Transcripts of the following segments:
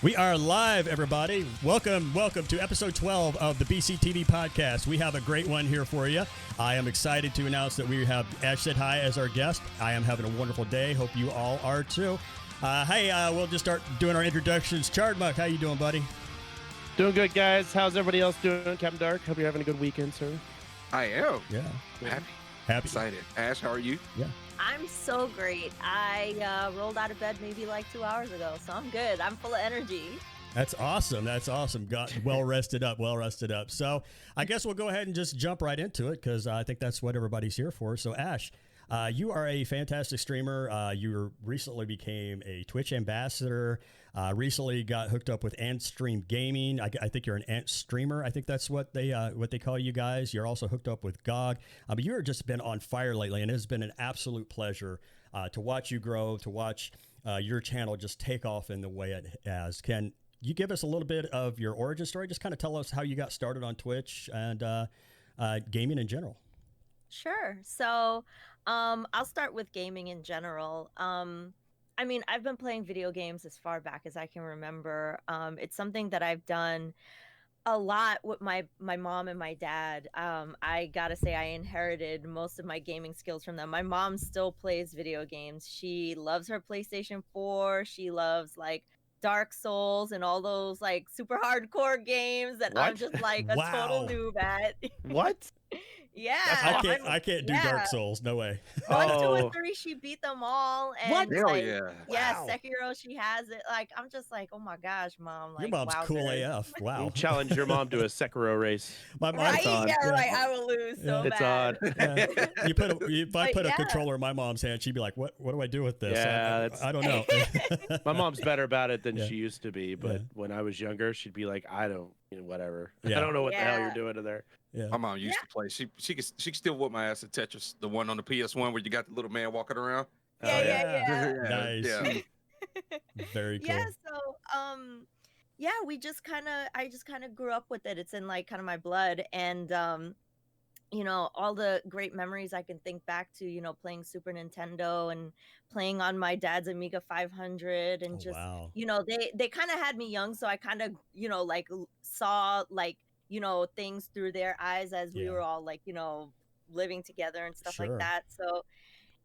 We are live, everybody. Welcome to episode 12 of the BCTV podcast. We have a great one here for you. I am excited to announce that we have AshSaidHi as our guest. I am having a wonderful day. Hope you all are too. We'll just start doing our introductions. Chardmuck, how you doing, buddy? Doing good, guys. How's everybody else doing? Captain Dark, hope you're having a good weekend, sir. I am. Yeah. Happy. Excited. Ash, how are you? Yeah. I'm so great. I rolled out of bed maybe like 2 hours ago, so I'm good. I'm full of energy. That's awesome. Got well rested up. So I guess we'll go ahead and just jump right into it because I think that's what everybody's here for. So Ash, you are a fantastic streamer. You recently became a Twitch ambassador. Recently got hooked up with Ant Stream Gaming. I think you're an Ant streamer. I think that's what they call you guys. You're also hooked up with GOG. But you've just been on fire lately, and it has been an absolute pleasure to watch you grow, to watch your channel just take off in the way it has. Can you give us a little bit of your origin story? Just kind of tell us how you got started on Twitch and gaming in general. Sure. So I'll start with gaming in general. I mean, I've been playing video games as far back as I can remember. It's something that I've done a lot with my mom and my dad. I gotta say, I inherited most of my gaming skills from them. My mom still plays video games. She loves her PlayStation 4. She loves like Dark Souls and all those like super hardcore games that I'm just like a total noob at. What? Yeah. I can't do Dark Souls. No way. 1, 2, and 3, she beat them all. And What? Hell like, yeah. Yeah, Wow. Sekiro, she has it. Like, I'm just like, oh my gosh, mom. Like, Your mom's wowzers. cool AF. Wow. You challenge your mom to a Sekiro race. My mom's Right? on. Yeah, right. I will lose so It's bad. odd. Yeah. If I put a yeah. controller in my mom's hand, she'd be like, "What do I do with this?" Yeah, I don't know. My mom's better about it than Yeah. she used to be, but Yeah. when I was younger, she'd be like, I don't, whatever. Yeah. I don't know what the hell Yeah. you're doing in there. Yeah. My mom used to play. She could still whoop my ass at Tetris, the one on the PS1 where you got the little man walking around. Yeah. Nice. Yeah. Very cool. Yeah, so yeah, I just kind of grew up with it. It's in like kind of my blood, and all the great memories I can think back to, playing Super Nintendo and playing on my dad's Amiga 500 and Wow. they kind of had me young, so I kind of, like saw like, things through their eyes as we Yeah. were all like, living together and stuff Sure. like that. So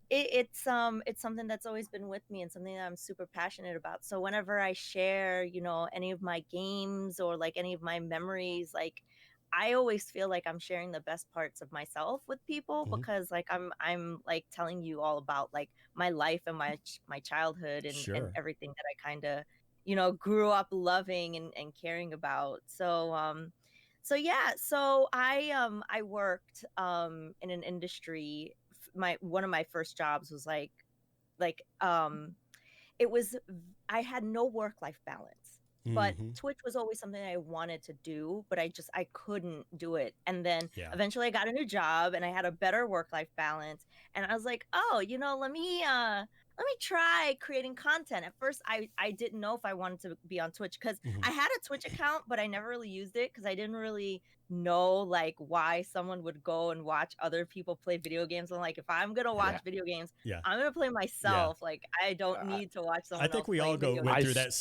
it's something that's always been with me and something that I'm super passionate about. So whenever I share, any of my games or like any of my memories, like I always feel like I'm sharing the best parts of myself with people Mhm. because like I'm like telling you all about like my life and my childhood and Sure. everything that I kind of grew up loving and caring about. So yeah, so I worked in an industry. One of my first jobs was like it was I had no work-life balance. But Mhm. Twitch was always something I wanted to do, but I couldn't do it. And then Yeah. eventually I got a new job and I had a better work-life balance. And I was like, oh, let me try creating content. At first, I didn't know if I wanted to be on Twitch because Mhm. I had a Twitch account, but I never really used it because I didn't really know like why someone would go and watch other people play video games. I'm like, if I'm gonna watch video games, Yeah. I'm gonna play myself. Like I don't need to watch someone I think else we play all video went games. through that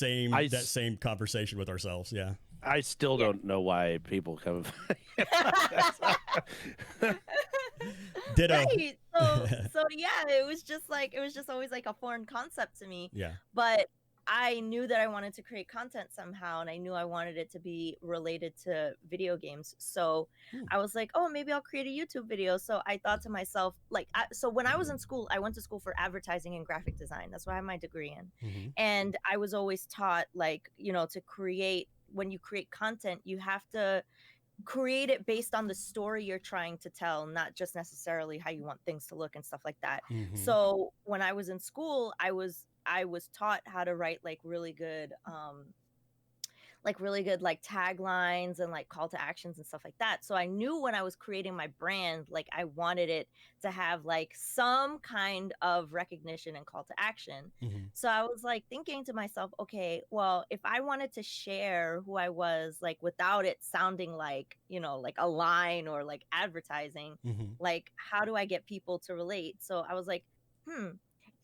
same conversation with ourselves. Yeah. I still don't know why people come. Ditto. Right. So yeah, it was just always like a foreign concept to me. Yeah. But I knew that I wanted to create content somehow, and I knew I wanted it to be related to video games. So I was like, oh, maybe I'll create a YouTube video. So I thought to myself, like, so when I was in school, I went to school for advertising and graphic design. That's what I have my degree in. Mhm. And I was always taught, like, when you create content, you have to create it based on the story you're trying to tell, not just necessarily how you want things to look and stuff like that. Mhm. So when I was in school, I was taught how to write like really good like taglines and like call to actions and stuff like that. So I knew when I was creating my brand, like I wanted it to have like some kind of recognition and call to action. Mhm. So I was like thinking to myself, okay, well, if I wanted to share who I was, like without it sounding like, like a line or like advertising, Mhm. like how do I get people to relate? So I was like,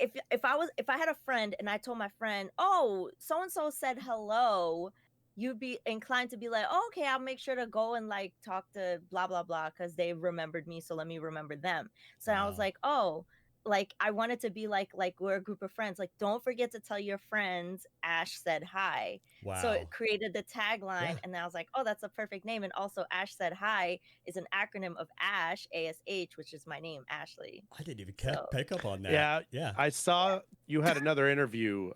if I had a friend and I told my friend, oh, so and so said hello, you'd be inclined to be like, oh, okay, I'll make sure to go and like talk to blah blah blah because they remembered me, so let me remember them. So I was Wow. like, oh, like I wanted to be like we're a group of friends. Like, don't forget to tell your friends Ash said hi. So it Wow. created the tagline, Yeah. and I was like, oh, that's a perfect name. And also, Ash said hi is an acronym of Ash, ASH, which is my name, Ashley. I didn't even So pick up on that. Yeah, Yeah. I saw you had another interview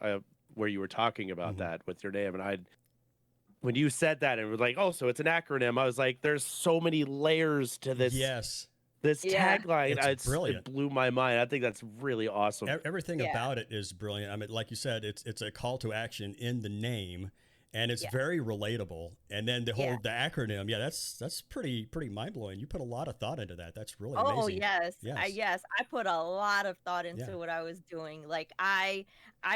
where you were talking about Mhm. that with your name, and when you said that and was like, oh, so it's an acronym, I was like, there's so many layers to this Yes. yeah, tagline. It's It brilliant. blew my mind. I think that's really awesome. Everything yeah, about it is brilliant. I mean, like you said, it's a call to action in the name, and it's yeah, very relatable. And then yeah. the acronym, yeah, that's pretty mind blowing. You put a lot of thought into that. That's really Oh amazing. yes, Yes. I put a lot of thought Yeah. into what I was doing. Like I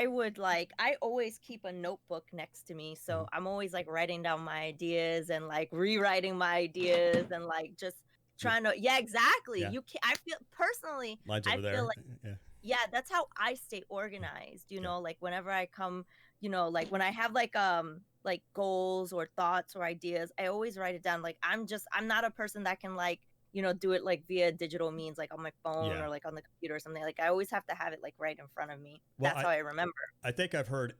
would like I always keep a notebook next to me, so Mhm. I'm always like writing down my ideas and like rewriting my ideas and like just With trying to yeah, exactly. yeah, You can I feel personally, mine's I over feel there. like Yeah. yeah, that's how I stay organized, Yeah. like whenever I come, like when I have like goals or thoughts or ideas, I always write it down. Like I'm not a person that can like, do it like via digital means like on my phone Yeah. or like on the computer or something. Like I always have to have it like right in front of me. Well, That's how I remember. I think I've heard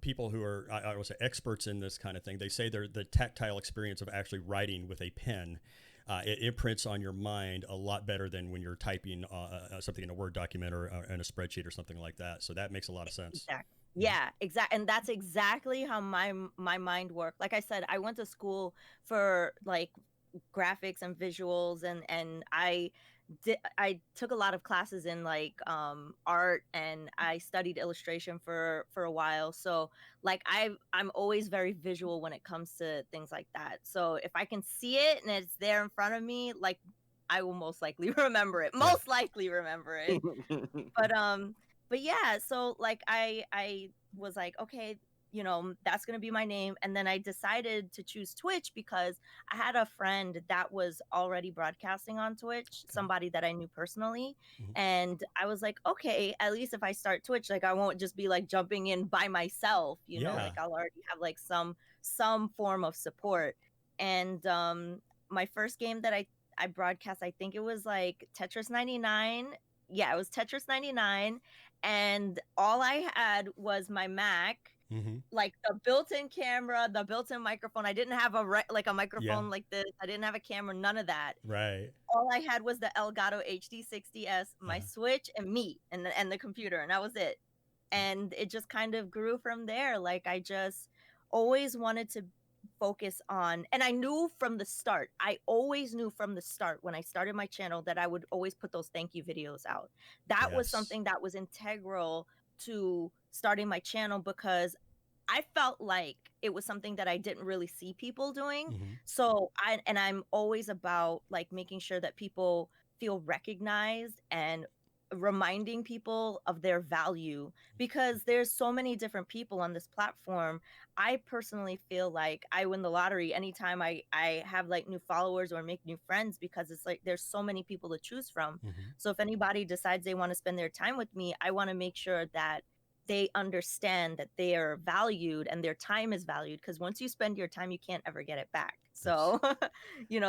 people who are, I would say, experts in this kind of thing. They say they're the tactile experience of actually writing with a pen. It imprints on your mind a lot better than when you're typing something in a Word document or in a spreadsheet or something like that. So that makes a lot of sense. Exactly. Mhm. Yeah, exactly. And that's exactly how my mind worked. Like I said, I went to school for like graphics and visuals and I took a lot of classes in like art and I studied illustration for a while. So like I'm always very visual when it comes to things like that. So if I can see it and it's there in front of me, like I will most likely remember it. Yeah. Most likely remember it. But yeah, so like I was like, okay, that's gonna be my name. And then I decided to choose Twitch because I had a friend that was already broadcasting on Twitch, Okay. somebody that I knew personally. Mhm. And I was like, okay, at least if I start Twitch, like I won't just be like jumping in by myself, Yeah. like I'll already have like some form of support. And my first game that I broadcast, I think it was like Tetris 99. Yeah, it was Tetris 99, and all I had was my Mac, Hmm. like the built-in camera, the built-in microphone. I didn't have like a Yeah. microphone like this. I didn't have a camera, none of that. Right. All I had was the Elgato HD60S, my Uh-huh. Switch, and me, and the computer, and that was it. And it just kind of grew from there. Like I just always wanted to focus on, and I knew from the start, I always knew from the start when I started my channel that I would always put those thank you videos out. That was Yes. something that was integral to starting my channel because I felt like it was something that I didn't really see people doing. Hmm. So I'm always about like making sure that people feel recognized and reminding people of their value because there's so many different people on this platform. I personally feel like I win the lottery anytime I have like new followers or make new friends because it's like there's so many people to choose from. Hmm. So if anybody decides they want to spend their time with me, I want to make sure that they understand that they are valued and their time is valued because once you spend your time you can't ever get it back. That's So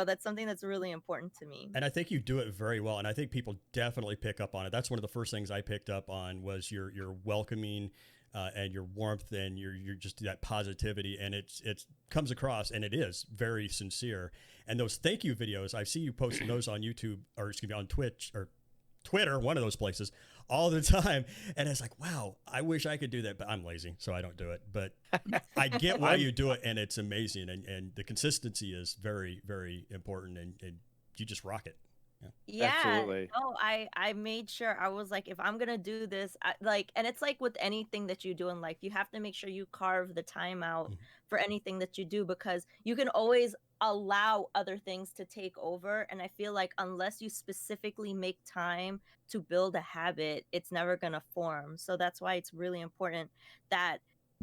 that's something that's really important to me. And I think you do it very well, and I think people definitely pick up on it. That's one of the first things I picked up on was your welcoming and your warmth and your just that positivity, and it comes across, and it is very sincere. And those thank you videos, I see you posting those on YouTube or excuse me on Twitch or Twitter, one of those places, all the time. And it's like, wow, I wish I could do that, but I'm lazy, so I don't do it. But I get why I'm you do it, and it's amazing, and the consistency is very, very important, and you just rock it. Yeah. Yeah, absolutely. no, I made sure I was like, if I'm gonna do this, and it's like with anything that you do in life, you have to make sure you carve the time out Mhm. for anything that you do because you can always allow other things to take over. And I feel like unless you specifically make time to build a habit, it's never gonna form. So that's why it's really important that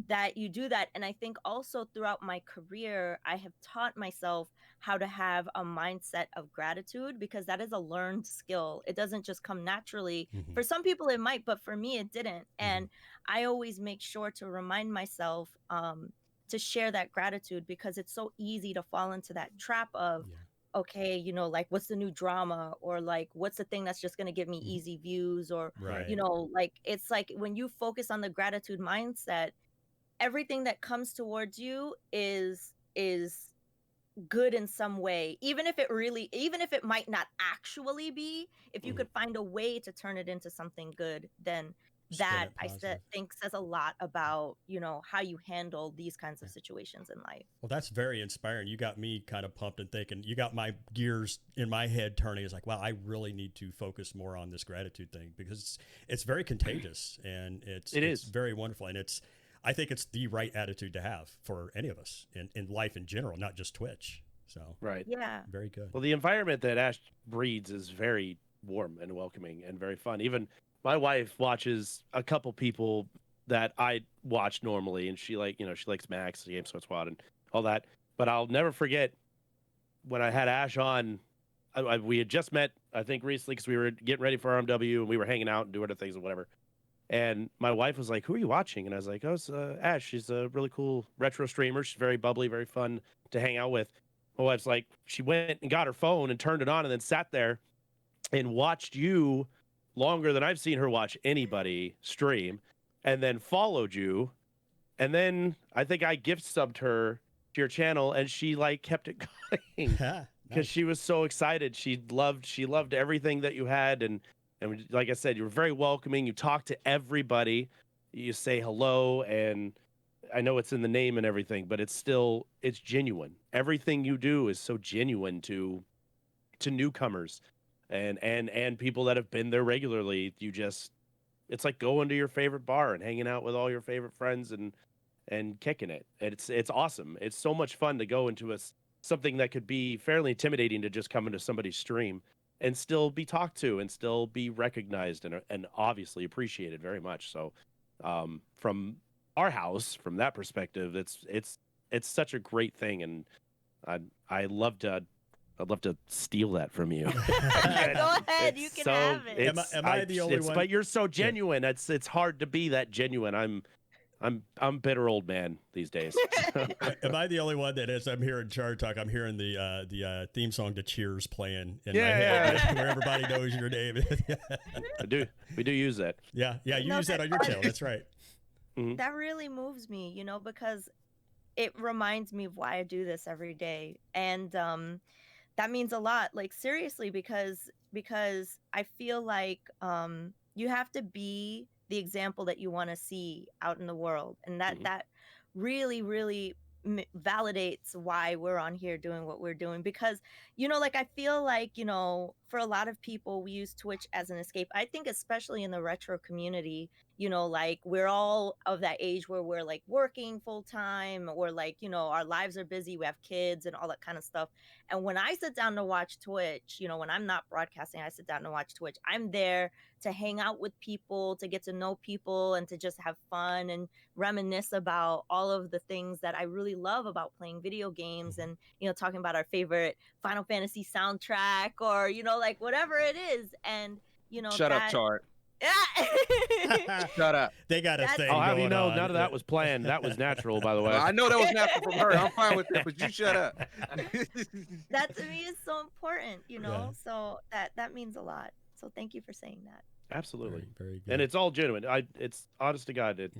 that you do that. And I think also throughout my career, I have taught myself how to have a mindset of gratitude, because that is a learned skill. It doesn't just come naturally. Mhm. For some people it might, but for me it didn't. Mhm. And I always make sure to remind myself to share that gratitude, because it's so easy to fall into that trap of, Yeah. okay, like what's the new drama, or like what's the thing that's just going to give me Mhm. easy views, or Right. like it's like when you focus on the gratitude mindset, everything that comes towards you is good in some way, even if it might not actually be. If you Mhm. could find a way to turn it into something good, then Spin that it positive. think says a lot about how you handle these kinds of Yeah. situations in life. Well, that's very inspiring. You got me kind of pumped and thinking. You got my gears in my head turning. It's like, wow, I really need to focus more on this gratitude thing, because it's very contagious, and it's It is. very wonderful, and I think it's the right attitude to have for any of us in life in general, not just Twitch. So Right. Yeah. very good. Well, the environment that Ash breeds is very warm and welcoming and very fun. Even my wife watches a couple people that I watch normally, and she she likes Max, the Game Squad, and all that. But I'll never forget when I had Ash on. We had just met, I think, recently, because we were getting ready for RMW and we were hanging out and doing other things and whatever. And my wife was like, "Who are you watching?" And I was like, "Oh, it's Ash. She's a really cool retro streamer. She's very bubbly, very fun to hang out with." My wife's like, she went and got her phone and turned it on and then sat there and watched you longer than I've seen her watch anybody stream, and then followed you. And then I think I gift subbed her to your channel, and she like kept it going because Nice. she was so excited. She loved everything that you had, and like I said, you were very welcoming. You talked to everybody. You say hello, and I know it's in the name and everything, but it's genuine. Everything you do is so genuine to newcomers and people that have been there regularly. It's like going to your favorite bar and hanging out with all your favorite friends and kicking it. It's awesome. It's so much fun to go into something that could be fairly intimidating, to just come into somebody's stream and still be talked to and still be recognized and obviously appreciated very much. So from our house, from that perspective, it's such a great thing, and I love to I'd love to steal that from you. Go ahead, you can have it. Am I the only one? But you're so genuine. It's hard to be that genuine. I'm bitter old man these days. Am I the only one that, as I'm hearing Char talk, I'm hearing the theme song to Cheers playing in my head, where everybody knows your name? We do use that. Yeah, you No, use that on your channel. That's right. That really moves me, because it reminds me of why I do this every day. And that means a lot, like seriously, because I feel like you have to be the example that you want to see out in the world, and that really validates why we're on here doing what we're doing. Because like I feel like for a lot of people, we use Twitch as an escape. I think especially in the retro community, like we're all of that age where we're like working full time, or like our lives are busy, we have kids and all that kind of stuff. And when I sit down to watch Twitch, when I'm not broadcasting, I sit down to watch Twitch, I'm there to hang out with people, to get to know people, and to just have fun and reminisce about all of the things that I really love about playing video games, and talking about our favorite Final Fantasy soundtrack, or like whatever it is. And Shut up, Chart. Shut up. They got a thing I'll have you going know, on. none of that was planned. That was natural, by the way. I know that was natural from her. I'm fine with it, but you shut up. That to me is so important, Yeah. so that means a lot. So thank you for saying that. Absolutely. Very, very good. And it's all genuine. It's honest to God, it's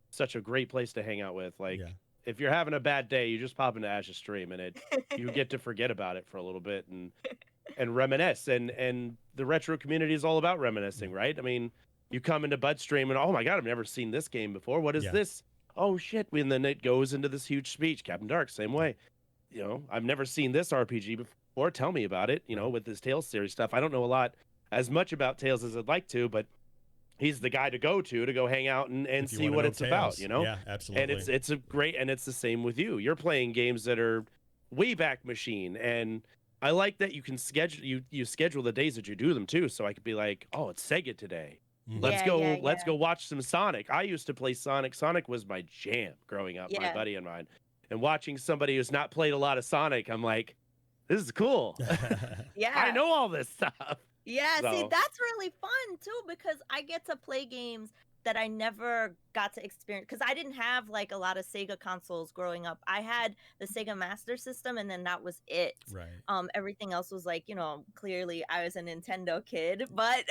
such a great place to hang out with. Like, if you're having a bad day, you just pop into Ash's stream, and you get to forget about it for a little bit and reminisce. And the retro community is all about reminiscing, right? I mean, you come into Bud's stream and, oh my God, I've never seen this game before. What is this? Oh shit. And then it goes into this huge speech. Captain Dark, same way. I've never seen this RPG before. Tell me about it, with this Tales series stuff. I don't know as much about Tales as I'd like to, but he's the guy to go hang out and see what it's about, Yeah, absolutely. And it's a great, and it's the same with you. You're playing games that are Wayback Machine, and I like that you can schedule you schedule the days that you do them too. So I could be like, oh, it's Sega today. Let's Yeah, go. yeah, Let's yeah. go watch some Sonic. I used to play Sonic. Sonic was my jam growing up. My Yeah. buddy and mine. And watching somebody who's not played a lot of Sonic, I'm like, this is cool. Yeah. I know all this stuff. Yeah, see, So- that's really fun too because I get to play games that I never got to experience because I didn't have like a lot of Sega consoles growing up. I had the Sega Master System and then that was it. Right. Everything else was like, clearly I was a Nintendo kid, but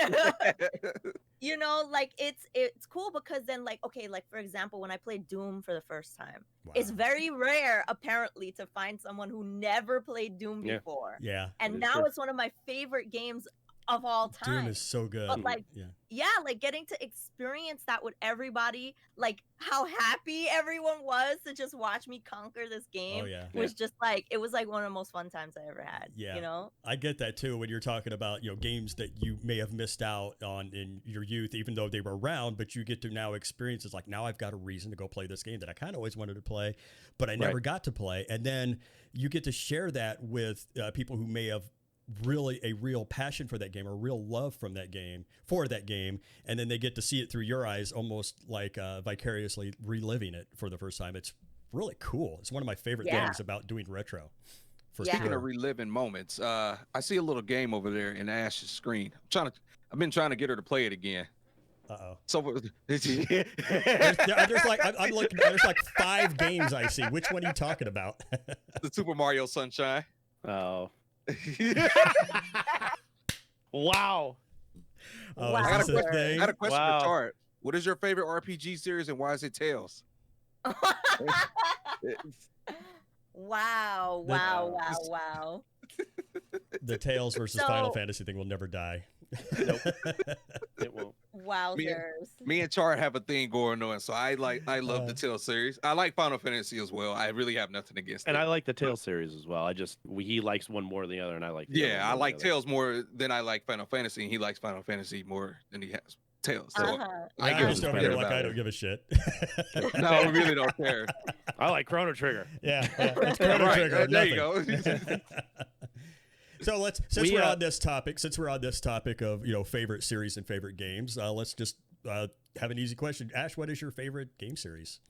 like it's cool because then like okay, like for example, when I played Doom for the first time, it's Wow. very rare apparently to find someone who never played Doom Yeah. before. Yeah. And It is now true. it's one of my favorite games of all time. Doom is so good. But like, yeah. like getting to experience that with everybody, like how happy everyone was to just watch me conquer this game Oh yeah. was just like it was like one of the most fun times I ever had. Yeah. I get that too when you're talking about, games that you may have missed out on in your youth, even though they were around, but you get to now experience. It's like, now I've got a reason to go play this game that I kind of always wanted to play, but I never got to play. And then you get to share that with people who may have really a real passion for that game or real love for that game, and then they get to see it through your eyes, almost like vicariously reliving it for the first time. It's really cool. It's one of my favorite things about doing retro. Speaking of reliving moments, I see a little game over there in Ash's screen. I've been trying to get her to play it again. Uh-oh. So there's like 5 games I see. Which one are you talking about? The Super Mario Sunshine. Oh. Wow. Oh, Wow. I got a question Wow. for Tart. What is your favorite RPG series and why is it Tales? Wow. The Tales versus Final Fantasy thing will never die. Nope. It won't. Wowzers. Me and Chart have a thing going on, so I love the Tales series. I like Final Fantasy as well. I really have nothing against it. And I like the Tales series as well. He likes one more than the other, and I like. I like Tales more than I like Final Fantasy, and he likes Final Fantasy more than he has Tales. So I just over here like I don't give a shit. No, we really don't care. I like Chrono Trigger. Yeah, it's Chrono Trigger. There you go. So since we're on this topic of favorite series and favorite games, let's just have an easy question. Ash, what is your favorite game series?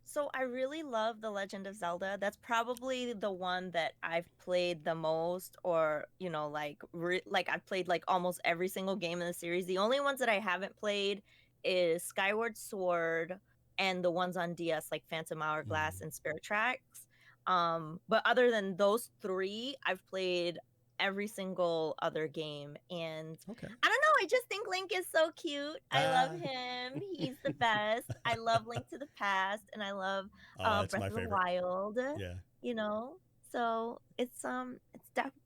So I really love The Legend of Zelda. That's probably the one that I've played the most, or I've played like almost every single game in the series. The only ones that I haven't played is Skyward Sword and the ones on DS like Phantom Hourglass and Spirit Tracks. But other than those 3, I've played every single other game, and I don't know, I just think Link is so cute. I love him. He's the best. I love Link to the Past, and I love Breath of the Wild. Yeah. So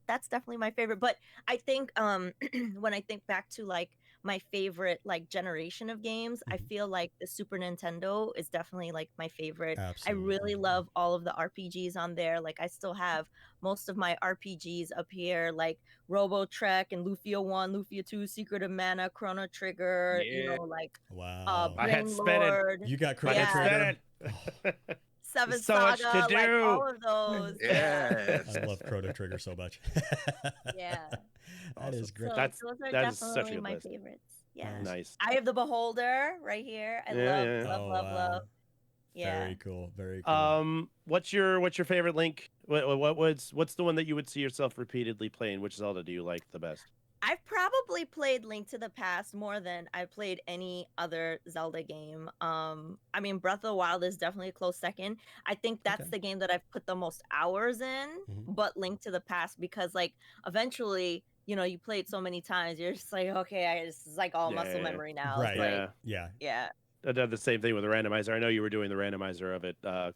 that's definitely my favorite. But I think when I think back to like my favorite like generation of games, I feel like the Super Nintendo is definitely like my favorite. Absolutely. I really love all of the RPGs on there. Like I still have most of my RPGs up here, like Robo Trek and Lufia 1, Lufia 2, Secret of Mana, Chrono Trigger, Wow. I had Lord, You got Chrono Trigger? Seven so Saga, much to do. like all of those. Yes. I love Chrono Trigger so much. Yeah. That is great. So That's- those are that is such a definitely good my list. favorites. Yeah. Nice. Eye of the Beholder right here. I love. Yeah. Very cool. Very cool. What's your favorite Link? What's the one that you would see yourself repeatedly playing? Which Zelda do you like the best? I've probably played Link to the Past more than I played any other Zelda game. I mean, Breath of the Wild is definitely a close second. I think that's the game that I've put the most hours in, but Link to the Past, because like eventually, you play it so many times, you're just like, okay, this is like all muscle memory now. Right. It's like, Yeah. I did the same thing with the randomizer. I know you were doing the randomizer of it a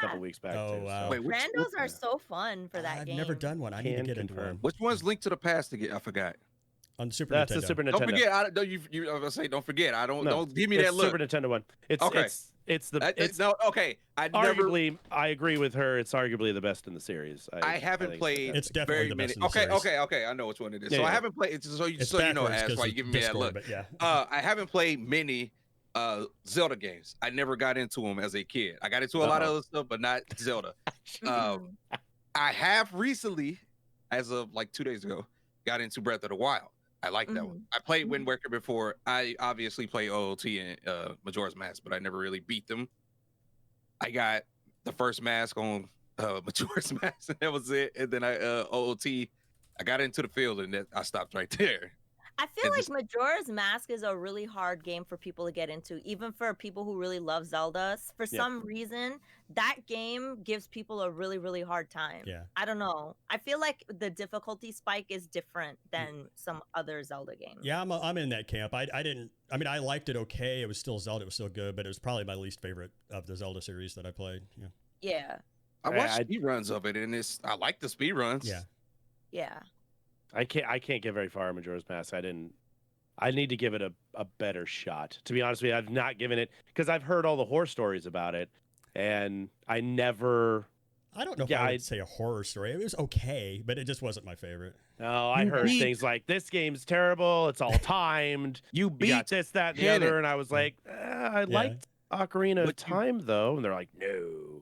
couple weeks back. Oh, too, wow. so. Wait, randos are so fun for that I've game. never done one. I need to get into one. Which one's Link to the Past to get? I forgot. On Super That's Nintendo. the Super Nintendo. Don't forget. I was gonna say, don't forget. Don't give me it's that look. Super Nintendo one. It's Okay. It's no. Okay. I agree with her. It's arguably the best in the series. I haven't played. It's definitely very the best many. in the series. Okay. I know which one it is. Yeah, so yeah. I haven't played. So you know, backwards Ash, 'cause why of you giving me that Discord, look? but yeah. I haven't played many Zelda games. I never got into them as a kid. I got into a lot of other stuff, but not Zelda. I have recently, as of like 2 days ago, got into Breath of the Wild. I like that one. I played Wind Waker before. I obviously play OOT and Majora's Mask, but I never really beat them. I got the first mask on Majora's Mask, and that was it. And then I OOT, I got into the field, and I stopped right there. I feel like Majora's Mask is a really hard game for people to get into, even for people who really love Zelda. For some reason, that game gives people a really, really hard time. Yeah. I don't know. I feel like the difficulty spike is different than some other Zelda games. Yeah, I'm in that camp. I mean, I liked it okay. It was still Zelda. It was still good, but it was probably my least favorite of the Zelda series that I played. Yeah. Yeah. I watched speed runs of it, and I like the speed runs. Yeah. Yeah. I can't get very far in Majora's Mask. I need to give it a better shot. To be honest with you, I've not given it because I've heard all the horror stories about it, and I don't know if I would say a horror story. It was okay, but it just wasn't my favorite. No, I heard things like this game's terrible. It's all timed. You got this, that, and the other, and I was like, I liked Ocarina of Time though, and they're like, no.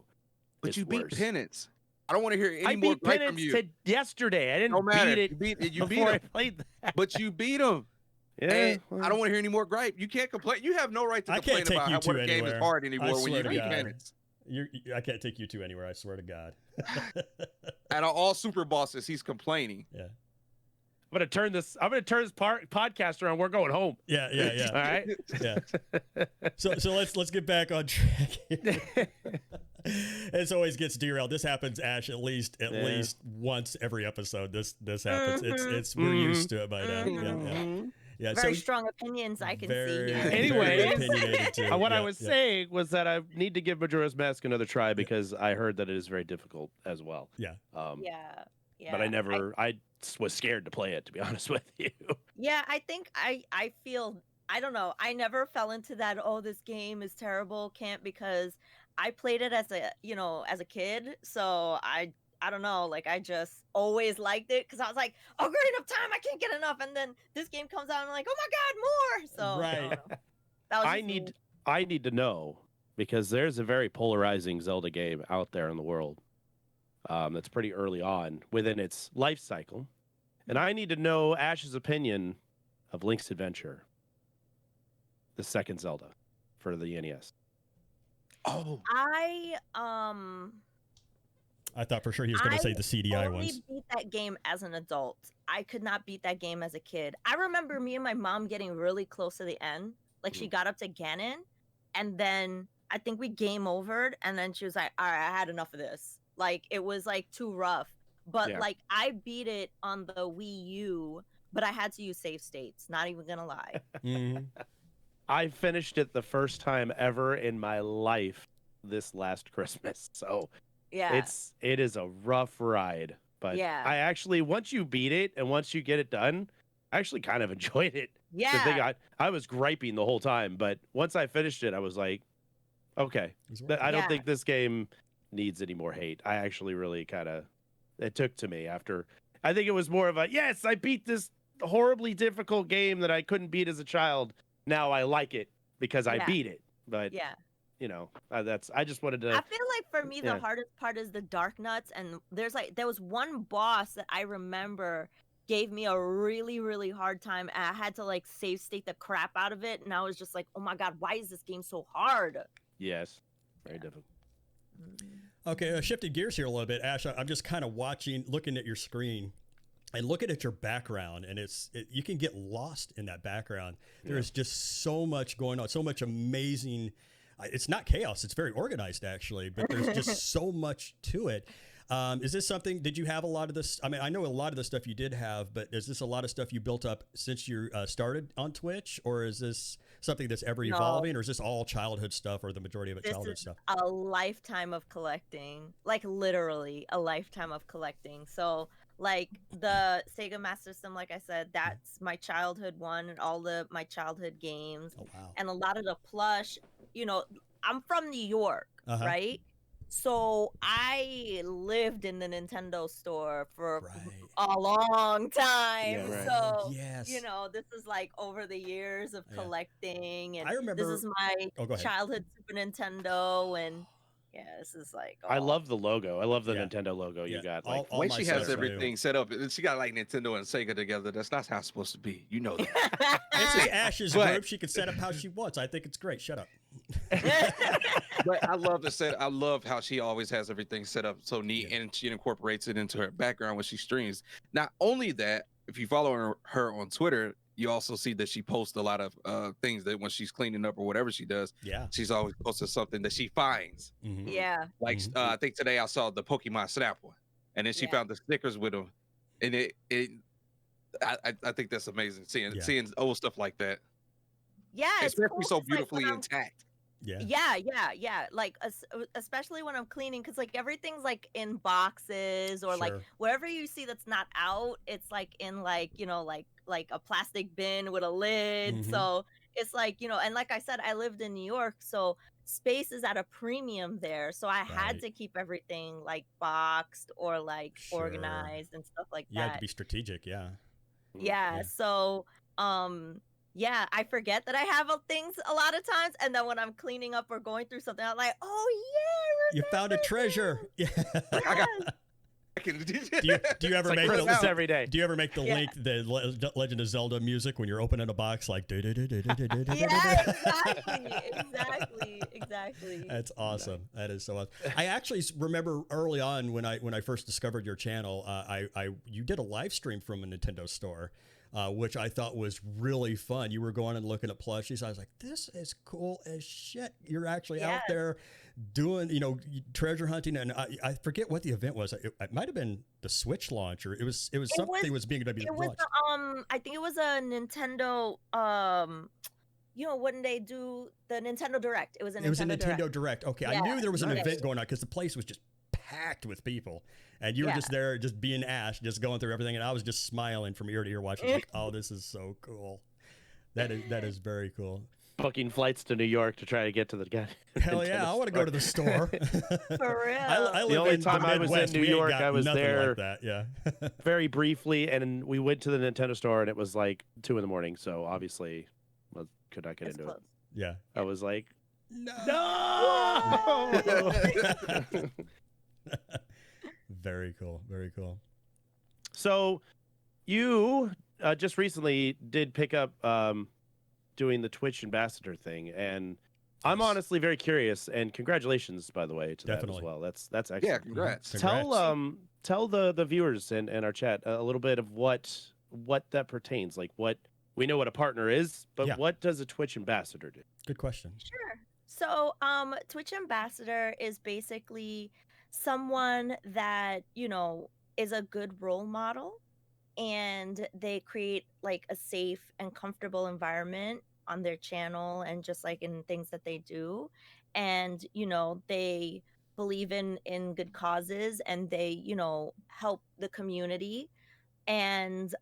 But you beat Penance. I don't want to hear any more gripe from you. Yesterday. I didn't beat it. You beat him. I played that. But you beat him. Yeah. I don't want to hear any more gripe. You can't complain. You have no right to complain about how the game is hard anymore when you beat Penance. I can't take you two anywhere. I swear to God. Out of all super bosses, he's complaining. Yeah. I'm gonna turn this podcast around. We're going home. Yeah. All right. Yeah. So let's get back on track. It always gets derailed. This happens, Ash, at least once every episode. This happens. It's we're used to it by now. Yeah. Very strong opinions I can see here. Anyway, what I was saying was that I need to give Majora's Mask another try because I heard that it is very difficult as well. Yeah. Yeah. But I was scared to play it, to be honest with you. Yeah, I think I feel, I don't know. I never fell into that, oh, this game is terrible camp because I played it as a kid. So I don't know, like I just always liked it because I was like, oh, great enough time, I can't get enough. And then this game comes out and I'm like, oh my God, more. So right. That was I need to know because there's a very polarizing Zelda game out there in the world. That's pretty early on within its life cycle. And I need to know Ash's opinion of Link's Adventure, the second Zelda for the NES. Oh. I thought for sure he was going to say the CDI ones. I beat that game as an adult. I could not beat that game as a kid. I remember me and my mom getting really close to the end. Like she got up to Ganon, and then I think we game overed, and then she was like, all right, I had enough of this. Like it was like too rough. But like I beat it on the Wii U, but I had to use save states. Not even gonna lie. I finished it the first time ever in my life this last Christmas. So yeah, it is a rough ride. But I actually, once you beat it and once you get it done, I actually kind of enjoyed it. Yeah. The thing I was griping the whole time, but once I finished it, I was like, okay, I don't think this game needs any more hate. I actually really it took to me after. I think it was more of a, yes, I beat this horribly difficult game that I couldn't beat as a child. Now I like it because I beat it. But I just wanted to. I feel like for me the hardest part is the dark nuts, and there was one boss that I remember gave me a really, really hard time, and I had to like save state the crap out of it, and I was just like, oh my God, why is this game so hard? Yes, very difficult. Okay, shifted gears here a little bit, Ash. I'm just kind of looking at your screen and looking at your background, and you can get lost in that background. There is just so much going on, so much amazing. It's not chaos; it's very organized, actually. But there's just so much to it. Is this something? Did you have a lot of this? I mean, I know a lot of the stuff you did have, but is this a lot of stuff you built up since you started on Twitch, or is this something that's ever evolving, or is this all childhood stuff, or the majority of it childhood stuff? A lifetime of collecting, like literally a lifetime of collecting. So, like the Sega Master System, like I said, that's my childhood one, and all my childhood games. Oh wow! And a lot of the plush. I'm from New York, right? So I lived in the Nintendo store for a long time. Yeah, right. So, this is like over the years of collecting. And I remember this is my childhood Super Nintendo. And Yeah, this is like. I Oh. love the logo. I love the Yeah. Nintendo logo you Yeah. got. All- Like, all Way my she has stuff's everything set up, and she got like Nintendo and Sega together. That's not how it's supposed to be. You know that. This is Ash's But- group. She can set up how she wants. I think it's great. Shut up. But I love the set. I love how she always has everything set up so neat, Yeah. and she incorporates it into her background when she streams. Not only that, if you follow her on Twitter, you also see that she posts a lot of things that when she's cleaning up or whatever she does, Yeah. she's always posted something that she finds. Mhm. Yeah. Like Mhm. I think today I saw the Pokemon Snap one, and then she Yeah. found the stickers with them, and I think that's amazing Yeah. seeing old stuff like that, Yeah, it's especially cool so 'cause, like, when beautifully I'm intact. Yeah. Yeah. Like especially when I'm cleaning, because like everything's like in boxes or like Sure. wherever you see that's not out, it's like in like like a plastic bin with a lid. Mhm. So it's like and like I said, I lived in New York, so space is at a premium there. So I had Right. to keep everything like boxed or like Sure. organized and stuff like You had to that. be strategic. Yeah. Yeah, Yeah. so yeah, I forget that I have things a lot of times, and then when I'm cleaning up or going through something, I'm like, oh yeah, You found a treasure. Yeah. I got. I can, Do you ever It's like make Christmas the, every day. do you ever make the Yeah. link, the Legend of Zelda music when you're opening a box like Yeah, exactly. That's awesome. That is so awesome. I actually remember early on when I first discovered your channel, you did a live stream from a Nintendo store, which I thought was really fun. You were going and looking at plushies. I was like, this is cool as shit. You're actually out Yes. there doing, treasure hunting. And I forget what the event was. It might have been the Switch launch, or it was something that was being It was launched. I think it was a Nintendo wouldn't they do the Nintendo Direct? It was a It was a Nintendo Nintendo Direct. Direct. Okay, I Yeah, knew there was an nice. event going on because the place was just packed with people, and you were Yeah. just there, just being Ash, just going through everything, and I was just smiling from ear to ear, watching. Like, oh, this is so cool. That is very cool. Booking flights to New York to try to get to the guy. Hell yeah, I want to go to the store. For real. I live The only in time I was in Midwest. New We ain't York, got I was nothing there- like that. Yeah. Very briefly, and we went to the Nintendo store, and it was like 2 a.m. So obviously, could not get It's into close. it. Yeah. I was like, No. no. Very cool. Very cool. So, you just recently did pick up doing the Twitch ambassador thing, and I'm Yes. honestly very curious. And congratulations, by the way, to that Definitely. as well. That's excellent. Yeah, congrats. Congrats. Tell the viewers and our chat a little bit of what that pertains. Like, what we know what a partner is, but Yeah. what does a Twitch ambassador do? Good question. Sure. So, Twitch ambassador is basically someone that, is a good role model, and they create like a safe and comfortable environment on their channel and just like in things that they do. And, they believe in good causes, and they, help the community, and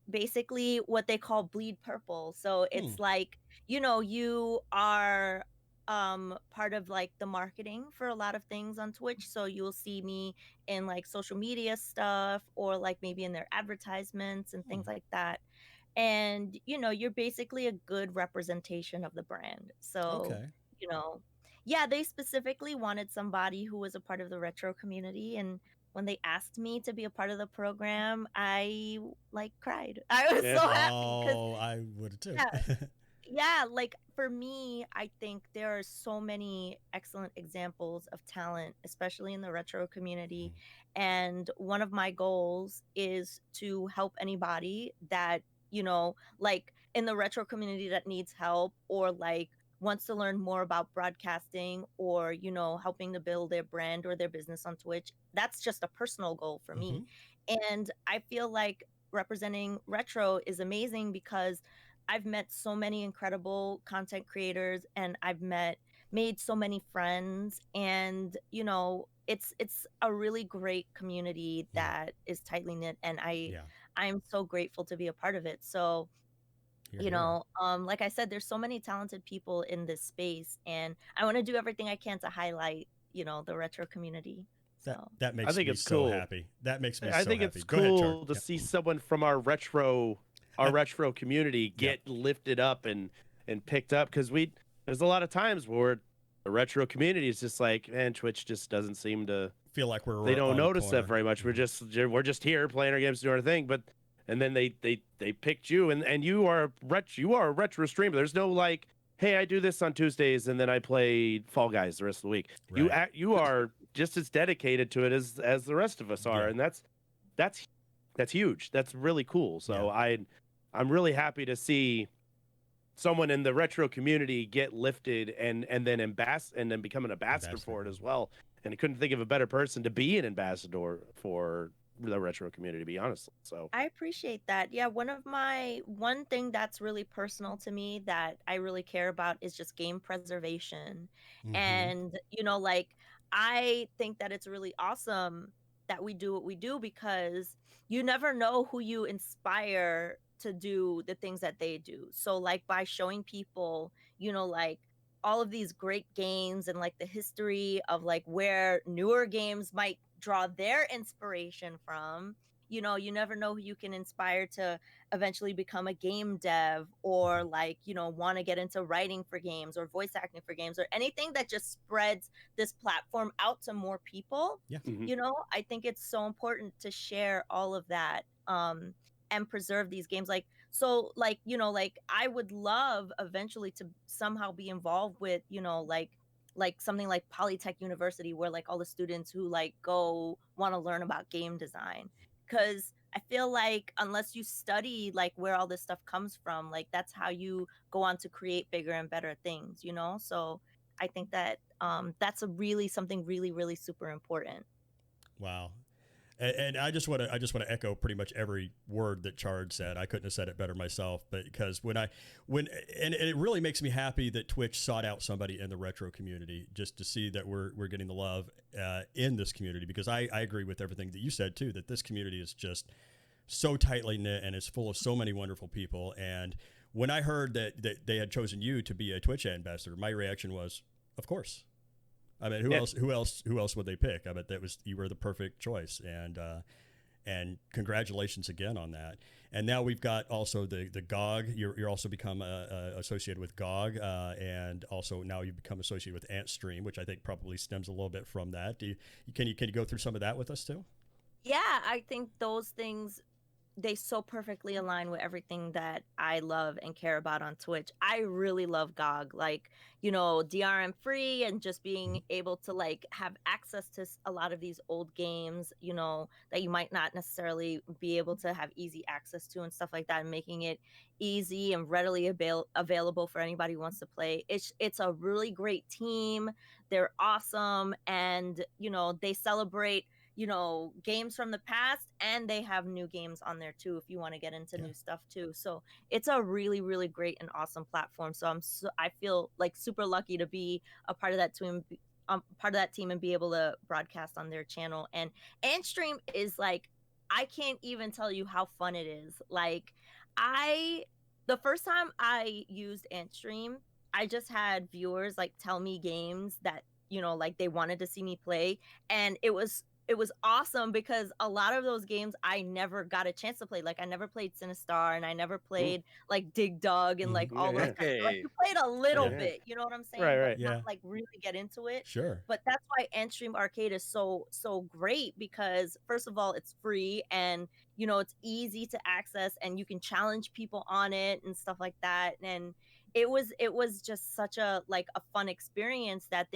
basically what they call bleed purple. So it's like you are part of like the marketing for a lot of things on Twitch, so you'll see me in like social media stuff, or like maybe in their advertisements and things like that. And you're basically a good representation of the brand. So Okay. yeah, they specifically wanted somebody who was a part of the retro community, and when they asked me to be a part of the program, I like cried. I was Yeah. so happy because Oh, I would too. yeah, like for me, I think there are so many excellent examples of talent, especially in the retro community. And one of my goals is to help anybody that, like in the retro community that needs help, or like wants to learn more about broadcasting, or, helping to build their brand or their business on Twitch. That's just a personal goal for me. And I feel like representing retro is amazing because I've met so many incredible content creators, and I've made so many friends, and it's a really great community that is tightly knit, and I'm so grateful to be a part of it. So like I said, there's so many talented people in this space, and I want to do everything I can to highlight the retro community. So That makes I think me it's so cool. happy. That makes me I so think happy. it's Go ahead, Char. cool to Yeah. see someone from our retro community get lifted up and picked up, because there's a lot of times where the retro community is just like, man, Twitch just doesn't seem to Feel like we're they don't on the notice that corner. very much. We're just here playing our games, doing our thing. But and then they picked you, and you are a retro streamer. There's no like, hey, I do this on Tuesdays and then I play Fall Guys the rest of the week. Right. You are just as dedicated to it as the rest of us are, Yeah. and that's huge. That's really cool. So I'm really happy to see someone in the retro community get lifted and then become an ambassador for it as well. And I couldn't think of a better person to be an ambassador for the retro community, to be honest. So I appreciate that. Yeah, one thing that's really personal to me that I really care about is just game preservation. Mhm. And like I think that it's really awesome that we do what we do because you never know who you inspire to do the things that they do. So like by showing people, like all of these great games and like the history of like where newer games might draw their inspiration from, you never know who you can inspire to eventually become a game dev or like, want to get into writing for games or voice acting for games or anything that just spreads this platform out to more people. Yeah. I think it's so important to share all of that and preserve these games. Like, so like, like I would love eventually to somehow be involved with, like something like Polytech University where like all the students who like go want to learn about game design, because I feel like unless you study like where all this stuff comes from, like that's how you go on to create bigger and better things, so I think that that's something really really super important. Wow. And I just want to echo pretty much every word that Chard said. I couldn't have said it better myself, but because and it really makes me happy that Twitch sought out somebody in the retro community just to see that we're getting the love in this community, because I agree with everything that you said too, that this community is just so tightly knit and it's full of so many wonderful people. And when I heard that they had chosen you to be a Twitch ambassador, my reaction was, of course. I mean, who else would they pick? I bet you were the perfect choice, and congratulations again on that. And now we've got also the GOG. You're also become associated with GOG, and also now you've become associated with AntStream, which I think probably stems a little bit from that. Can you go through some of that with us too? Yeah, I think those things, they so perfectly align with everything that I love and care about on Twitch. I really love GOG, like, DRM free and just being able to like have access to a lot of these old games, that you might not necessarily be able to have easy access to and stuff like that, and making it easy and readily available for anybody who wants to play. It's a really great team. They're awesome, and they celebrate games from the past, and they have new games on there too if you want to get into new stuff too. So it's a really really great and awesome platform. So I feel like super lucky to be a part of that team and be able to broadcast on their channel. And stream is like, I can't even tell you how fun it is. Like the first time I used AntStream, I just had viewers like tell me games that like they wanted to see me play, and it was awesome because a lot of those games I never got a chance to play. Like I never played Sinistar, and I never played like Dig Dug and like all those kinds of, like you played a little bit, you know what I'm saying? Right. But not like really get into it. Sure. But that's why AntStream Arcade is so great, because first of all, it's free, and it's easy to access, and you can challenge people on it and stuff like that. And it was just such a fun experience that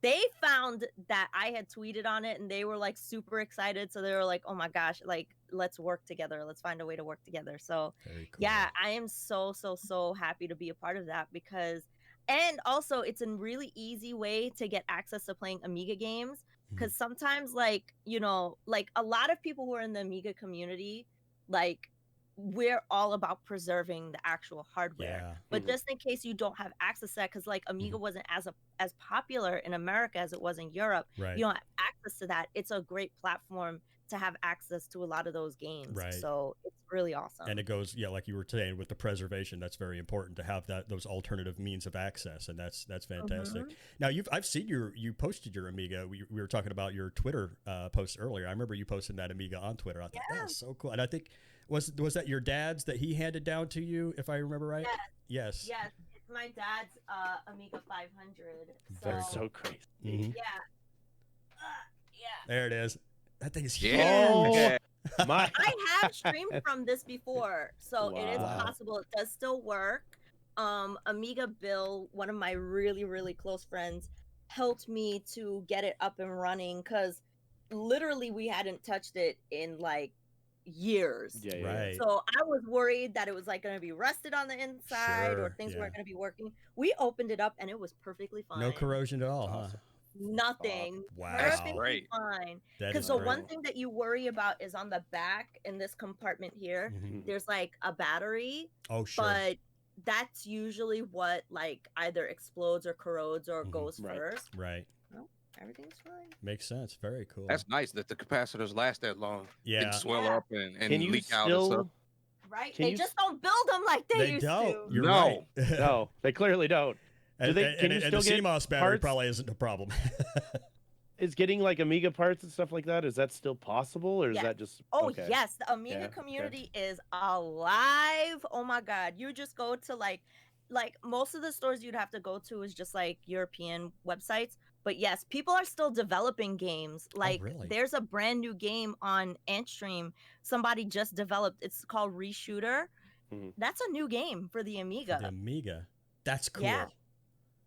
they found that I had tweeted on it, and they were like super excited. So they were like, oh my gosh, like let's work together. Let's find a way to work together. So Very cool. yeah, I am so happy to be a part of that, and also it's a really easy way to get access to playing Amiga games. Because sometimes like a lot of people who are in the Amiga community, like we're all about preserving the actual hardware. But just in case you don't have access to that, because like Amiga wasn't as popular in America as it was in Europe, Right. you don't have access to that. It's a great platform to have access to a lot of those games. Right. So it's really awesome. And it goes, like you were saying, with the preservation, that's very important to have those alternative means of access, and that's fantastic. Now I've seen you posted your Amiga. We were talking about your Twitter post earlier. I remember you posting that Amiga on Twitter. I thought that's so cool, and I think was that your dad's that he handed down to you, if I remember right? Yes. It's my dad's Amiga 500. Very So So crazy. Mhm. yeah, yeah. There it is. That thing is huge. Yeah. My I have streamed from this before, so it is Wow. possible. It does still work. Amiga Bill, one of my really, really close friends, helped me to get it up and running because literally we hadn't touched it in like years. yeah, yeah, Right. So I was worried that it was like going to be rusted on the inside or Sure, things yeah. weren't going to be working. We opened it up and it was perfectly fine. No corrosion at all, huh? Awesome. Nothing. Wow. That's Perfectly great. fine. That Because is the great. one thing that you worry about is on the back in this compartment here, Mhm. there's like a battery, Oh, sure. but that's usually what like either explodes or corrodes or Mhm. goes Right. first. Right. Everything's fine. Makes sense. Very cool. That's nice that the capacitors last that long. Yeah. Didn't swell Yeah. up and Can you leak out and stuff. still? Right? Can They you just don't build them like they They used don't. to. You're No. right. No, they clearly don't. And, they- can and, you and the still get CMOS battery parts? probably isn't a problem. Is getting like Amiga parts and stuff like that, is that still possible, or is Yes. that just? Oh okay. yes, the Amiga Yeah, okay. community is alive. Oh my god, you just go to like most of the stores you'd have to go to is just like European websites. But yes, people are still developing games. Like really? there's a brand new game on Antstream somebody just developed. It's called Reshooter. Mhm. That's a new game for the For Amiga. the Amiga. That's cool. Yeah.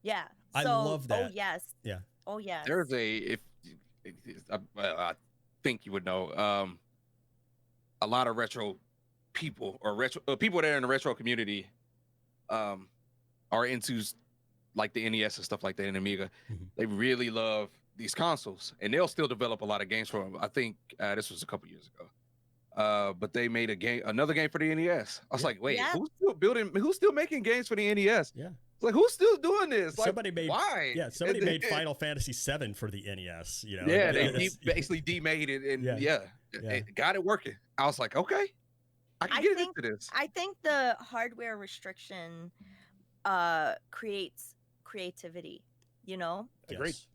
Yeah. I So, love Oh that. yes. Yeah. Oh yes. There's I think you would know. A lot of retro people or retro people that are in the retro community, are into like the NES and stuff like that in Amiga. Mhm. They really love these consoles, and they'll still develop a lot of games for them. I think this was a couple years ago. But they made another game for the NES. I was Yeah. like, wait, Yeah. who's still making games for the NES? Yeah. It's like, who's still doing this? Like, Somebody made why? Yeah, somebody made Final Fantasy VII for the NES. You know. Yeah, they It's- basically demade it, and Yeah. it got it working. I was like, okay, I can I get think- into this. I think the hardware restriction creates creativity, you know? Agreed. Yes.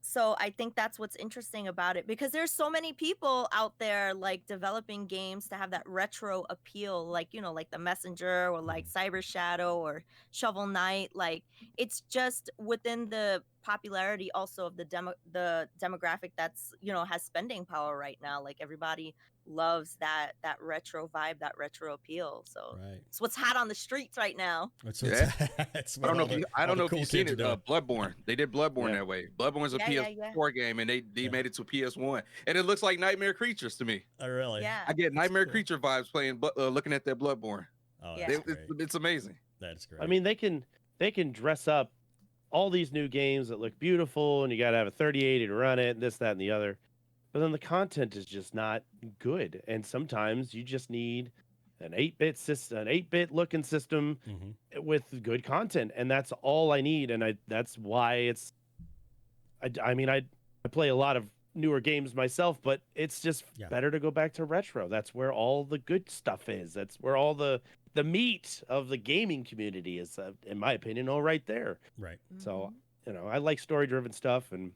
So I think that's what's interesting about it because there's so many people out there like developing games to have that retro appeal, like, you know, like The Messenger or like Cyber Shadow or Shovel Knight. Like it's just within the popularity also of the demographic that's, you know, has spending power right now. Like everybody loves that retro vibe, that retro appeal. So Right. it's what's hot on the streets right now. That's Yeah. that's I what don't know all if the- you, I all don't the know if cool you've seen kids are it. doing. Bloodborne. They did Bloodborne Yeah. that way. Bloodborne's a Yeah, PS4 game, and they Yeah. made it to PS1, and it looks like Nightmare Creatures to me. Oh, really? Yeah. I get Nightmare cool. Creature vibes playing, looking at that Bloodborne. Oh, Yeah. that's It's, great. it's amazing. That's great. I mean, they can dress up all these new games that look beautiful, and you got to have a 3080 to run it, and this, that, and the other. But then the content is just not good, and sometimes you just need an 8-bit system, an 8-bit looking system Mhm. with good content, and that's all I need. And that's why it's. I mean, I play a lot of newer games myself, but it's just Yeah. better to go back to retro. That's where all the good stuff is. That's where all the meat of the gaming community is, in my opinion, all right there. Right. So, you know, I like story-driven stuff, and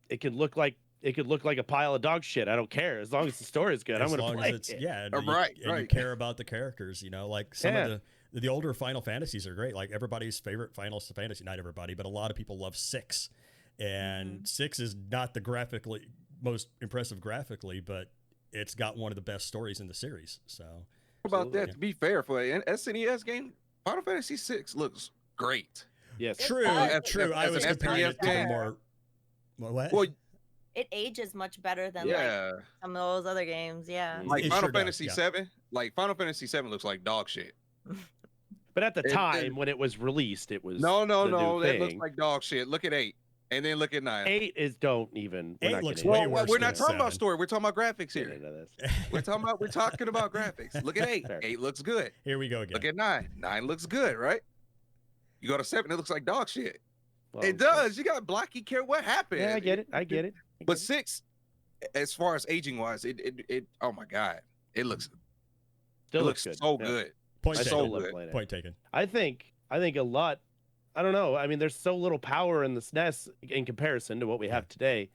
it could look like a pile of dog shit. I don't care as long as the story is good. I'm As going to long play as it's it. yeah, and Right, you right. care about the characters. You know, like some Yeah. of the older Final Fantasies are great. Like everybody's favorite Final Fantasy, not everybody, but a lot of people love 6, and 6 is not the graphically most impressive graphically, but it's got one of the best stories in the series. So About Absolutely. that, to be fair, for an SNES game, Final Fantasy VI looks great. Yes. It true, does. true. I As was an comparing SNES it to the game. more what? Well, It ages much better than like yeah, some of those other games. Yeah. Mm. like It Final sure does, Fantasy yeah. VII. Like Final Fantasy VII looks like dog shit. But at the It- time when it was released, it was No, the no, new that looks thing. like dog shit. Look at 8, and then look at 9. 8 is don't even. We're 8 not looks getting way into worse this. We're than not talking about 7. story. We're talking about graphics Get here. into this. We're talking about graphics. Look at 8. Fair. 8 looks good. Here we go again. Look at 9. 9 looks good, right? You go to 7, it looks like dog shit. Well, It does. You got blocky care. What happened? Yeah, I get it. I get it. But 6, as far as aging wise, it oh my god, it looks Still it looks looks good. so Yeah. good. Point I So still taken. love good. playing it. Point taken. I think a lot. I don't know. I mean, there's so little power in the SNES in comparison to what we have today,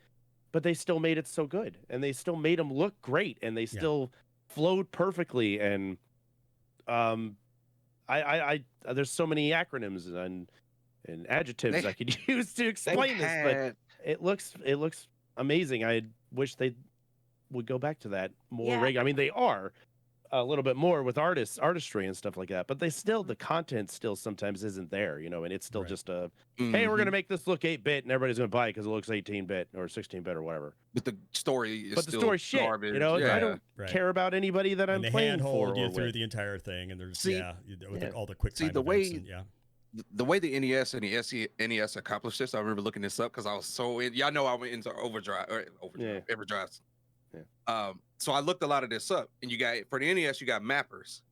but they still made it so good, and they still made them look great, and they still flowed perfectly. And I there's so many acronyms and adjectives They- I could use to explain this, but had it looks amazing. I wish they would go back to that more Yeah. regular. I mean, they are a little bit more with artistry and stuff like that, but the content still sometimes isn't there, and it's still Right. just hey, we're Mhm. gonna make this look 8-bit and everybody's gonna buy it because it looks 18-bit or 16-bit or whatever. But the story is But the still story's shit, garbage. I Yeah. don't Right. care about anybody that I'm And they playing for handhold you or through with. the entire thing, and there's See- with Yeah. all the quick See, time the events way- and, yeah. The way the NES and the NES accomplished this, I remember looking this up because I was so y'all know I went into Everdrive. Yeah. So I looked a lot of this up, and you got for the NES, you got mappers.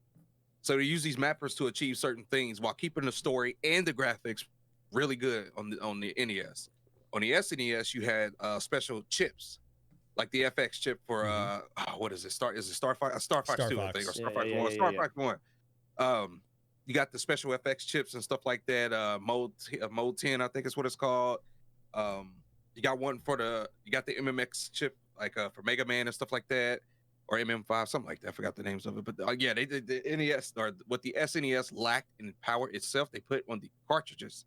So they use these mappers to achieve certain things while keeping the story and the graphics really good on the NES. On the SNES, you had special chips, like the FX chip for what is it? Starfighter? Star Fox 2, I think, or Star Yeah, Fox yeah, 1. yeah, Star yeah. Fox 1. You got the special FX chips and stuff like that. Mode 10, I think is what it's called. You got one you got the MMX chip, like for Mega Man and stuff like that, or MM5, something like that. I forgot the names of it, but yeah, they did the NES, or what the SNES lacked in power itself, they put on the cartridges,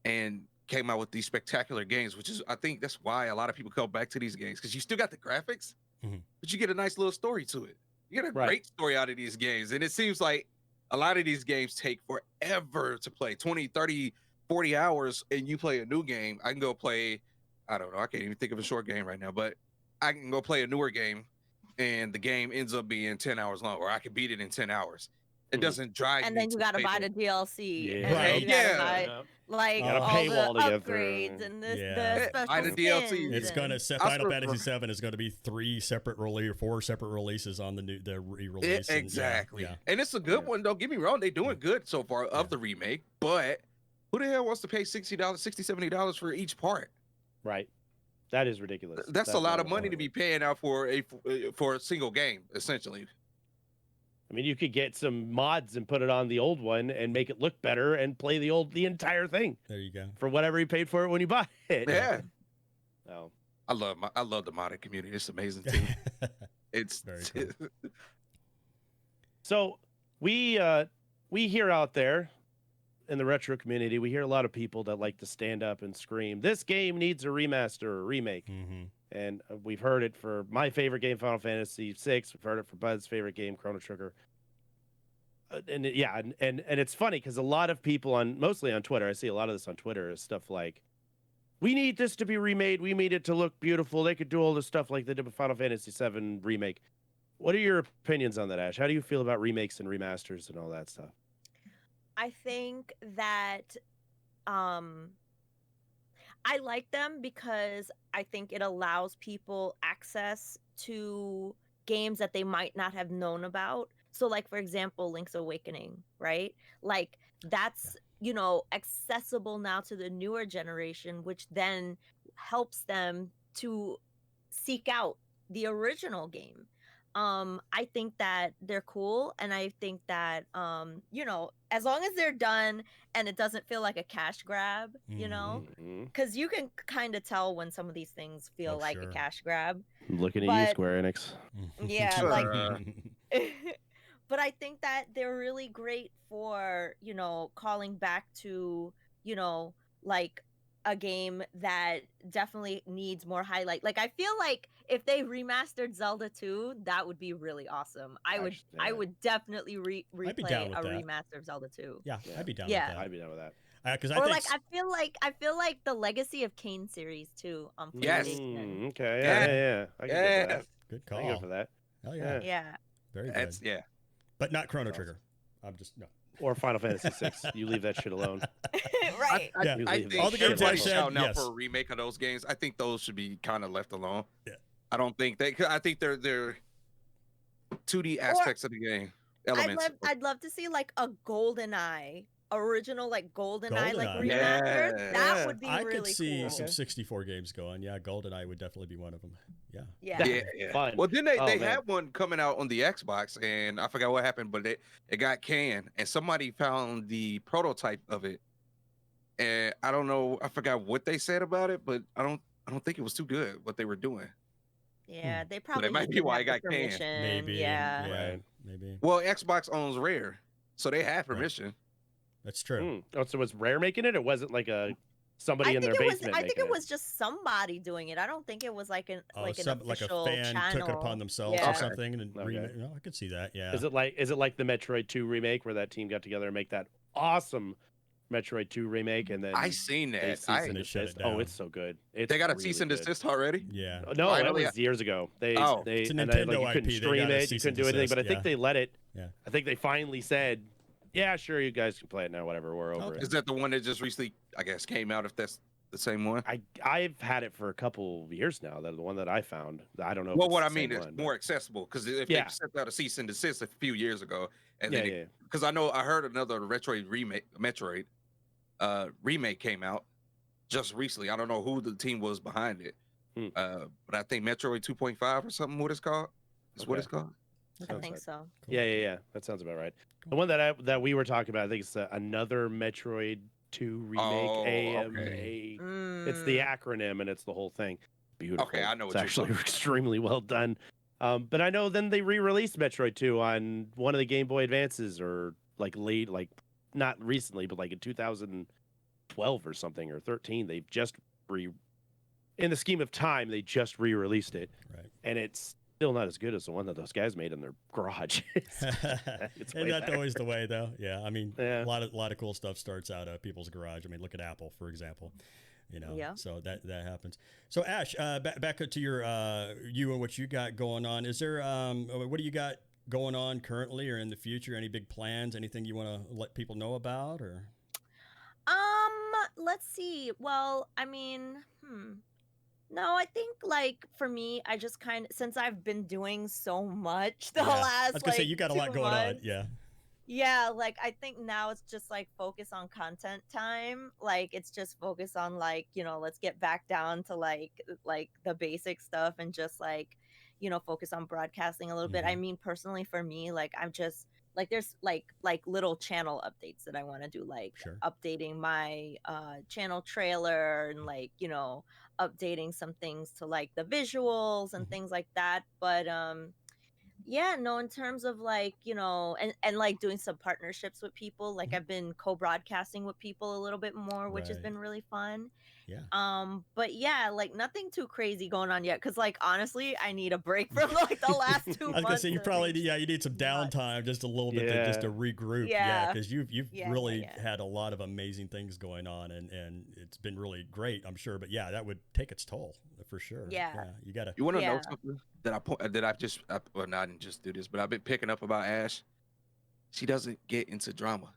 and came out with these spectacular games. Which is, I think, that's why a lot of people come back to these games, because you still got the graphics, but you get a nice little story to it. You get a great story out of these games, and it seems like a lot of these games take forever to play, 20, 30, 40 hours, and you play a new game. I can go play, I don't know, I can't even think of a short game right now, but I can go play a newer game, and the game ends up being 10 hours long, or I can beat it in 10 hours. It doesn't drive And me then you to gotta buy play the DLC. Yeah. And then Right. you gotta Yeah. buy like Got a all paywall the to get through. upgrades and the Yeah. special Buy the DLC. skins It's and- gonna set I Final swear- Fantasy VII is going to be 4 separate releases on the re-release. and Exactly. yeah. And it's a good Yeah. one, don't get me wrong. They're doing good so far of the remake, but who the hell wants to pay $60, $70 for each part? Right. That is ridiculous. That's a lot of money to be paying out for a single game, essentially. I mean, you could get some mods and put it on the old one and make it look better and play the entire thing There you go. for whatever you paid for it when you buy it. Yeah. Oh. I love the modded community. It's amazing too. It's Very cool. So we hear out there in the retro community, we hear a lot of people that like to stand up and scream, "This game needs a remaster or remake." And we've heard it for my favorite game, Final Fantasy VI. We've heard it for Bud's favorite game, Chrono Trigger. And it's funny because a lot of people mostly on Twitter, I see a lot of this on Twitter, is stuff like, "We need this to be remade. We need it to look beautiful. They could do all this stuff like they did with Final Fantasy VII Remake." What are your opinions on that, Ash? How do you feel about remakes and remasters and all that stuff? I think that I like them because I think it allows people access to games that they might not have known about. So like, for example, Link's Awakening, right? Like that's, accessible now to the newer generation, which then helps them to seek out the original game. I think that they're cool, and I think that as long as they're done and it doesn't feel like a cash grab, Mhm. because you can kind of tell when some of these things feel Oh, like sure. a cash grab. I'm looking at you, But- Square Enix. Yeah, like Uh, but I think that they're really great for, calling back to, like a game that definitely needs more highlight. Like I feel like if they remastered Zelda 2, that would be really awesome. I Yeah. would definitely I'd be replay down with a that. remaster of Zelda 2. Yeah, I'd be down Yeah. with I'd be done with that. that. Because I Or think like I feel like the Legacy of Kain series too on Yes. PlayStation. Okay. Yeah. Yeah. I can go for that. good I can go call. for that. Hell yeah. Yeah. Very good. that's But not Chrono That's Trigger. I'm just no. Or Final Fantasy VI. You leave that shit alone. Right. Yeah. You I leave think All the games everybody I've said, shouting out yes. for a remake of those games. I think those should be kind of left alone. Yeah. I don't think I think they're 2D aspects of the game elements. I'd love to see like a GoldenEye, original like GoldenEye like GoldenEye. remastered. Yeah. That would be I really could see cool. some Okay. 64 games going. Yeah, GoldenEye would definitely be one of them. Yeah. Yeah. Yeah. Fun. Well, then they Oh, man. had one coming out on the Xbox, and I forgot what happened, but it got canned, and somebody found the prototype of it, and I don't know, I forgot what they said about it, but I don't think it was too good what they were doing. Yeah, they probably might just be didn't why have it the got canned. permission. Maybe. Yeah. Right. Maybe. Well, Xbox owns Rare, so they had permission. That's true. Oh, so was Rare making it, or was it like somebody in their basement? I think it making was just somebody doing it. I don't think it was like an Oh, like an like a official fan channel. took it upon themselves Yeah. or something, and Okay. no, I could see that. Yeah. Is it like the Metroid 2 remake where that team got together and make that awesome Metroid 2 remake, and then I seen they that. cease and They shut desist? it Oh, down. it's so good. It's They got a really cease and good. desist already. Yeah. No, that Finally, was years ago. They It's a and Nintendo you couldn't IP, they stream got a it, you cease couldn't and do anything. But I desist, think they let it. Yeah. I think they finally said, "Yeah, sure, you guys can play it now. Whatever, we're over Okay. it." Is that the one that just recently, I guess, came out? If that's the same one. I've had it for a couple of years now. That the one that I found. I don't know. Well, if what I it's the mean same is one, more accessible because if Yeah. they sent out a cease and desist a few years ago, and Yeah, then yeah. because I heard another Metroid remake came out just recently. I don't know who the team was behind it, but I think Metroid 2.5 or something. What it's called? Is what Okay. it's called. I Sounds think right. so. Cool. Yeah. That sounds about right. The one that we were talking about, I think it's another Metroid 2 remake. Oh, AMA. okay. It's the acronym, and it's the whole thing. Beautiful. Okay, I know what it's you're actually talking extremely well done. But I know then they re-released Metroid 2 on one of the Game Boy Advances, or like not recently, but like in 2012 or something, or 13. They've just in the scheme of time, they just re-released it, Right. and it's still not as good as the one that those guys made in their garage. It's way And that's better. always the way, though. Yeah. I mean, Yeah. a lot of cool stuff starts out of people's garage. I mean, look at Apple, for example. Yeah. So that happens. So Ash, back to your you and what you got going on. Is there what do you got going on currently or in the future? Any big plans? Anything you want to let people know about? Or Let's see. Well, I mean, no, I think like for me, I just kind of, since I've been doing so much the Yeah. last I was gonna say like you got a 2 lot going on. months. Yeah. Yeah, like I think now it's just like focus on content time. Like it's just focus on like, let's get back down to like the basic stuff and just like, focus on broadcasting a little bit. I mean, personally for me, like I'm just like there's like little channel updates that I want to do, like Sure. updating my channel trailer and like, updating some things to like the visuals and things like that. But yeah, no, in terms of like, and like doing some partnerships with people, like I've been co-broadcasting with people a little bit more, which has Right. been really fun. Yeah. But yeah, like nothing too crazy going on yet, because like honestly, I need a break from like the last 2 I was months. gonna say you probably of, you need some nuts. downtime, just a little bit just to regroup. Yeah. Because you've Yeah, really yeah. had a lot of amazing things going on, and it's been really great, I'm sure. But yeah, that would take its toll for sure. Yeah. You gotta. You want to know Yeah. something that well, no, I didn't just do this, but I've been picking up about Ash. She doesn't get into drama.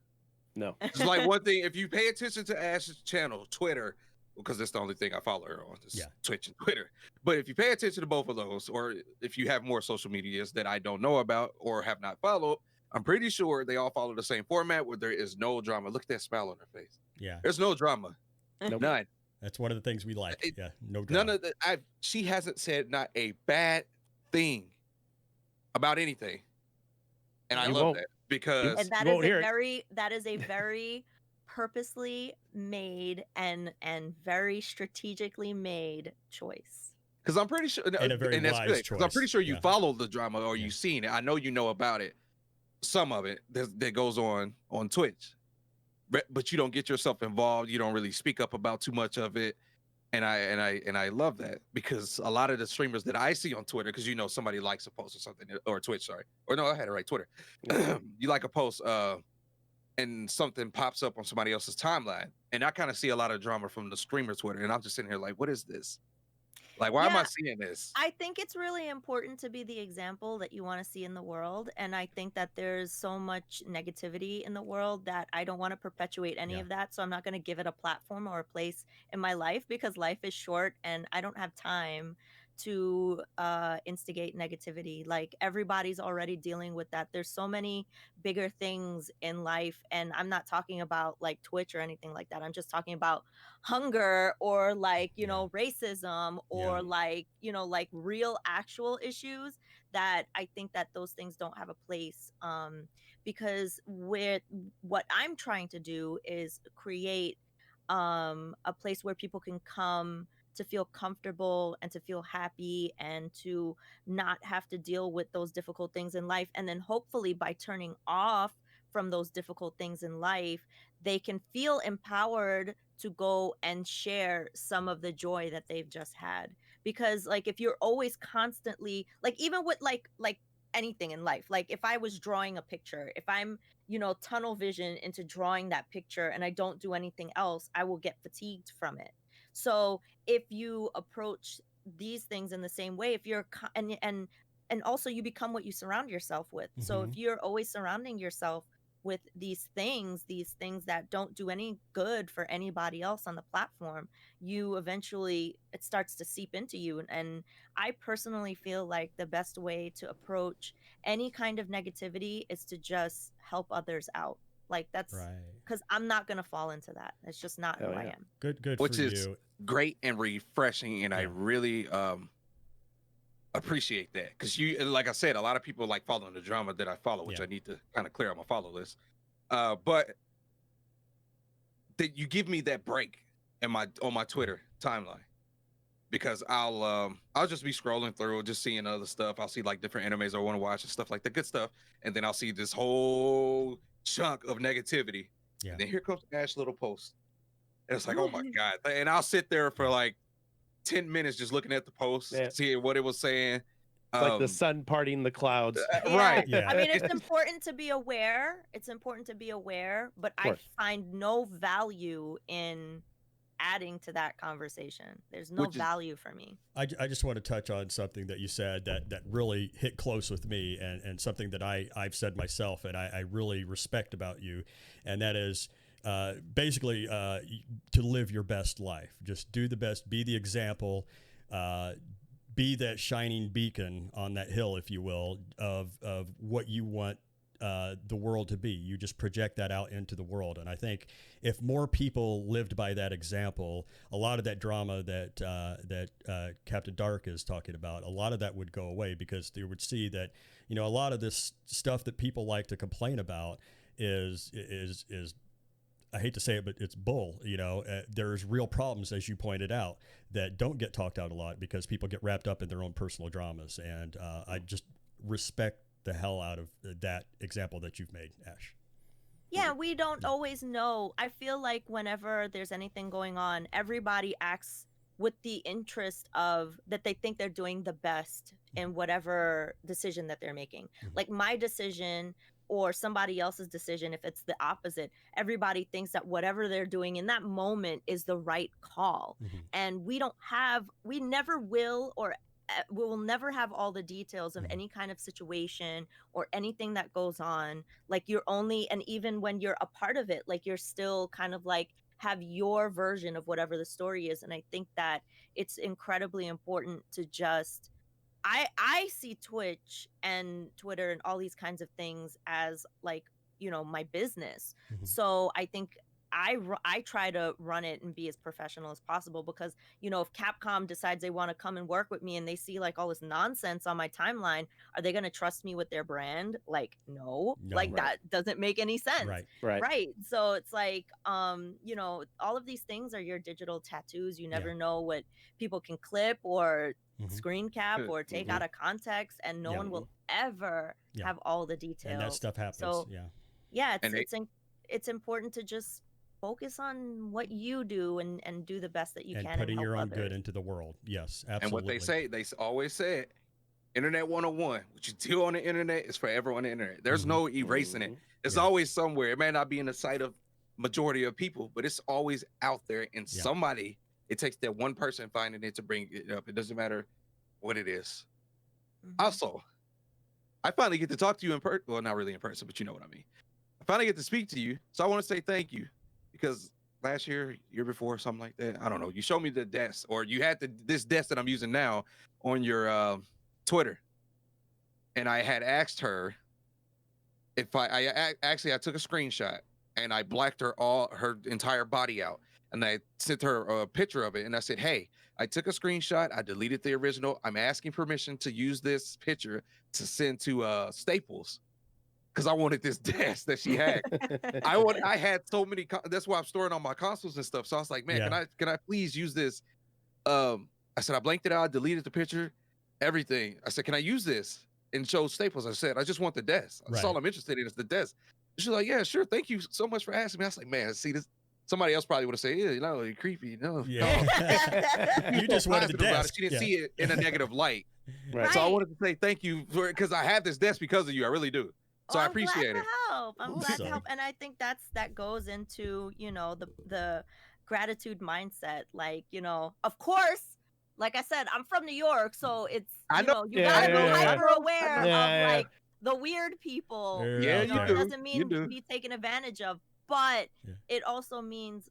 No. It's like one thing, if you pay attention to Ash's channel, Twitter, because that's the only thing I follow her on, is Twitch and Twitter. But if you pay attention to both of those, or if you have more social medias that I don't know about or have not followed, I'm pretty sure they all follow the same format where there is no drama. Look at that smile on her face. Yeah. There's no drama. Nope. None. That's one of the things we like. No drama. None of the. She hasn't said not a bad thing about anything, and I You love won't. that because And that You is won't a hear it. very purposely made and very strategically made choice. I'm pretty sure, And a very that's wise good, 'cause I'm pretty choice. sure you Yeah. follow the drama or you've seen it. I know you know about it. Some of it that goes on Twitch, but you don't get yourself involved. You don't really speak up about too much of it. And I love that, because a lot of the streamers that I see on Twitter, because somebody likes a post or something, or Twitch, sorry, or no, I had it right, Twitter. You like a post, and something pops up on somebody else's timeline, and I kind of see a lot of drama from the streamer Twitter, and I'm just sitting here like, what is this? Like, why am I Yeah, seeing this? I think it's really important to be the example that you want to see in the world. And I think that there's so much negativity in the world that I don't want to perpetuate any Yeah. of that. So I'm not going to give it a platform or a place in my life, because life is short and I don't have time to instigate negativity. Like everybody's already dealing with that. There's so many bigger things in life. And I'm not talking about like Twitch or anything like that. I'm just talking about hunger or like racism or like like real actual issues that I think that those things don't have a place, because what I'm trying to do is create a place where people can come to feel comfortable and to feel happy and to not have to deal with those difficult things in life, and then hopefully by turning off from those difficult things in life, they can feel empowered to go and share some of the joy that they've just had. Because like if you're always constantly like, even with like anything in life, like if I was drawing a picture, if I'm, you know, tunnel vision into drawing that picture and I don't do anything else, I will get fatigued from it. So if you approach these things in the same way, if you're and also you become what you surround yourself with. So if you're always surrounding yourself with these things that don't do any good for anybody else on the platform, you eventually, it starts to seep into you. And I personally feel like the best way to approach any kind of negativity is to just help others out. Like that's Right. because I'm not going to fall into that. It's just not Hell who I yeah. am. Good Which for is you. great and refreshing, and I Yeah. really appreciate that, because you, like I said, a lot of people like following the drama that I follow, which Yeah. I need to kind of clear out my follow list. But that you give me that break in my on my Twitter timeline, because I'll just be scrolling through, just seeing other stuff. I'll see like different animes I want to watch and stuff like the good stuff, and then I'll see this whole chunk of negativity. Yeah. And then here comes Ash little post, and it's like, oh my god! And I'll sit there for like 10 minutes just looking at the post, Yeah. seeing what it was saying. It's like the sun parting the clouds. Right. Yeah. I mean, it's important to be aware. It's important to be aware, but I course. find no value in adding to that conversation. There's no Which is- value for me. I just want to touch on something that you said that really hit close with me, and something that I've said myself and I really respect about you, and that is basically to live your best life. Just do the best, be the example, be that shining beacon on that hill, if you will, of what you want the world to be. You just project that out into the world. And I think if more people lived by that example, a lot of that drama that Captain Dark is talking about, a lot of that would go away, because they would see that, you know, a lot of this stuff that people like to complain about is I hate to say it, but it's bull. You know, there's real problems, as you pointed out, that don't get talked out a lot because people get wrapped up in their own personal dramas. And I just respect the hell out of that example that you've made, Ash. Yeah, we don't always know. I feel like whenever there's anything going on, everybody acts with the interest of that they think they're doing the best in whatever decision that they're making. Like my decision or somebody else's decision, if it's the opposite, everybody thinks that whatever they're doing in that moment is the right call. And we never will, or we will never have all the details of any kind of situation or anything that goes on. Like you're only, and even when you're a part of it, like you're still kind of like have your version of whatever the story is. And I think that it's incredibly important to just, I see Twitch and Twitter and all these kinds of things as like, you know, my business. So I think I try to run it and be as professional as possible, because, you know, if Capcom decides they want to come and work with me and they see like all this nonsense on my timeline, are they going to trust me with their brand? Like, no, like that doesn't make any sense. Right. So it's like, you know, all of these things are your digital tattoos. You never know what people can clip or screen cap or take out of context, and no one will ever have all the details. And that stuff happens. So it's important to just focus on what you do and do the best that you can and putting help your own others. good into the world. Yes, absolutely. And what they always say, internet 101, what you do on the internet is forever on the internet. There's no erasing it. It's always somewhere. It may not be in the sight of majority of people, but it's always out there, and somebody, it takes that one person finding it to bring it up. It doesn't matter what it is. Also, I finally get to talk to you in person. Well, not really in person, but you know what I mean. I finally get to speak to you. So I want to say thank you, because last year before, something like that, I don't know, you showed me the desk, or you had this desk that I'm using now on your Twitter. And I had asked her if I took a screenshot and I blacked her entire body out. And I sent her a picture of it. And I said, hey, I took a screenshot. I deleted the original. I'm asking permission to use this picture to send to Staples, because I wanted this desk that she had. I had so many. That's why I'm storing all my consoles and stuff. So I was like, man, can I please use this? I said, I blanked it out. I deleted the picture, everything. I said, can I use this? And show Staples. I said, I just want the desk. That's all I'm interested in is the desk. She's like, yeah, sure. Thank you so much for asking me. I was like, man, see this. Somebody else probably would have said, yeah, you know, you're creepy. No, Yeah. You just wanted the positive about it. desk. She didn't Yeah. see it in a negative light. Right. So I Right. wanted to say thank you because I have this desk because of you. I really do. So I I'm glad appreciate to it. help. I'm glad So- to help, and I think that goes into the gratitude mindset. Like of course, like I said, I'm from New York, so it's I know. you Yeah, gotta yeah, be yeah. hyper aware Yeah, of yeah. like the weird people. They're Yeah, out you there. It do. doesn't You mean do. be taken advantage of, but Yeah. it also means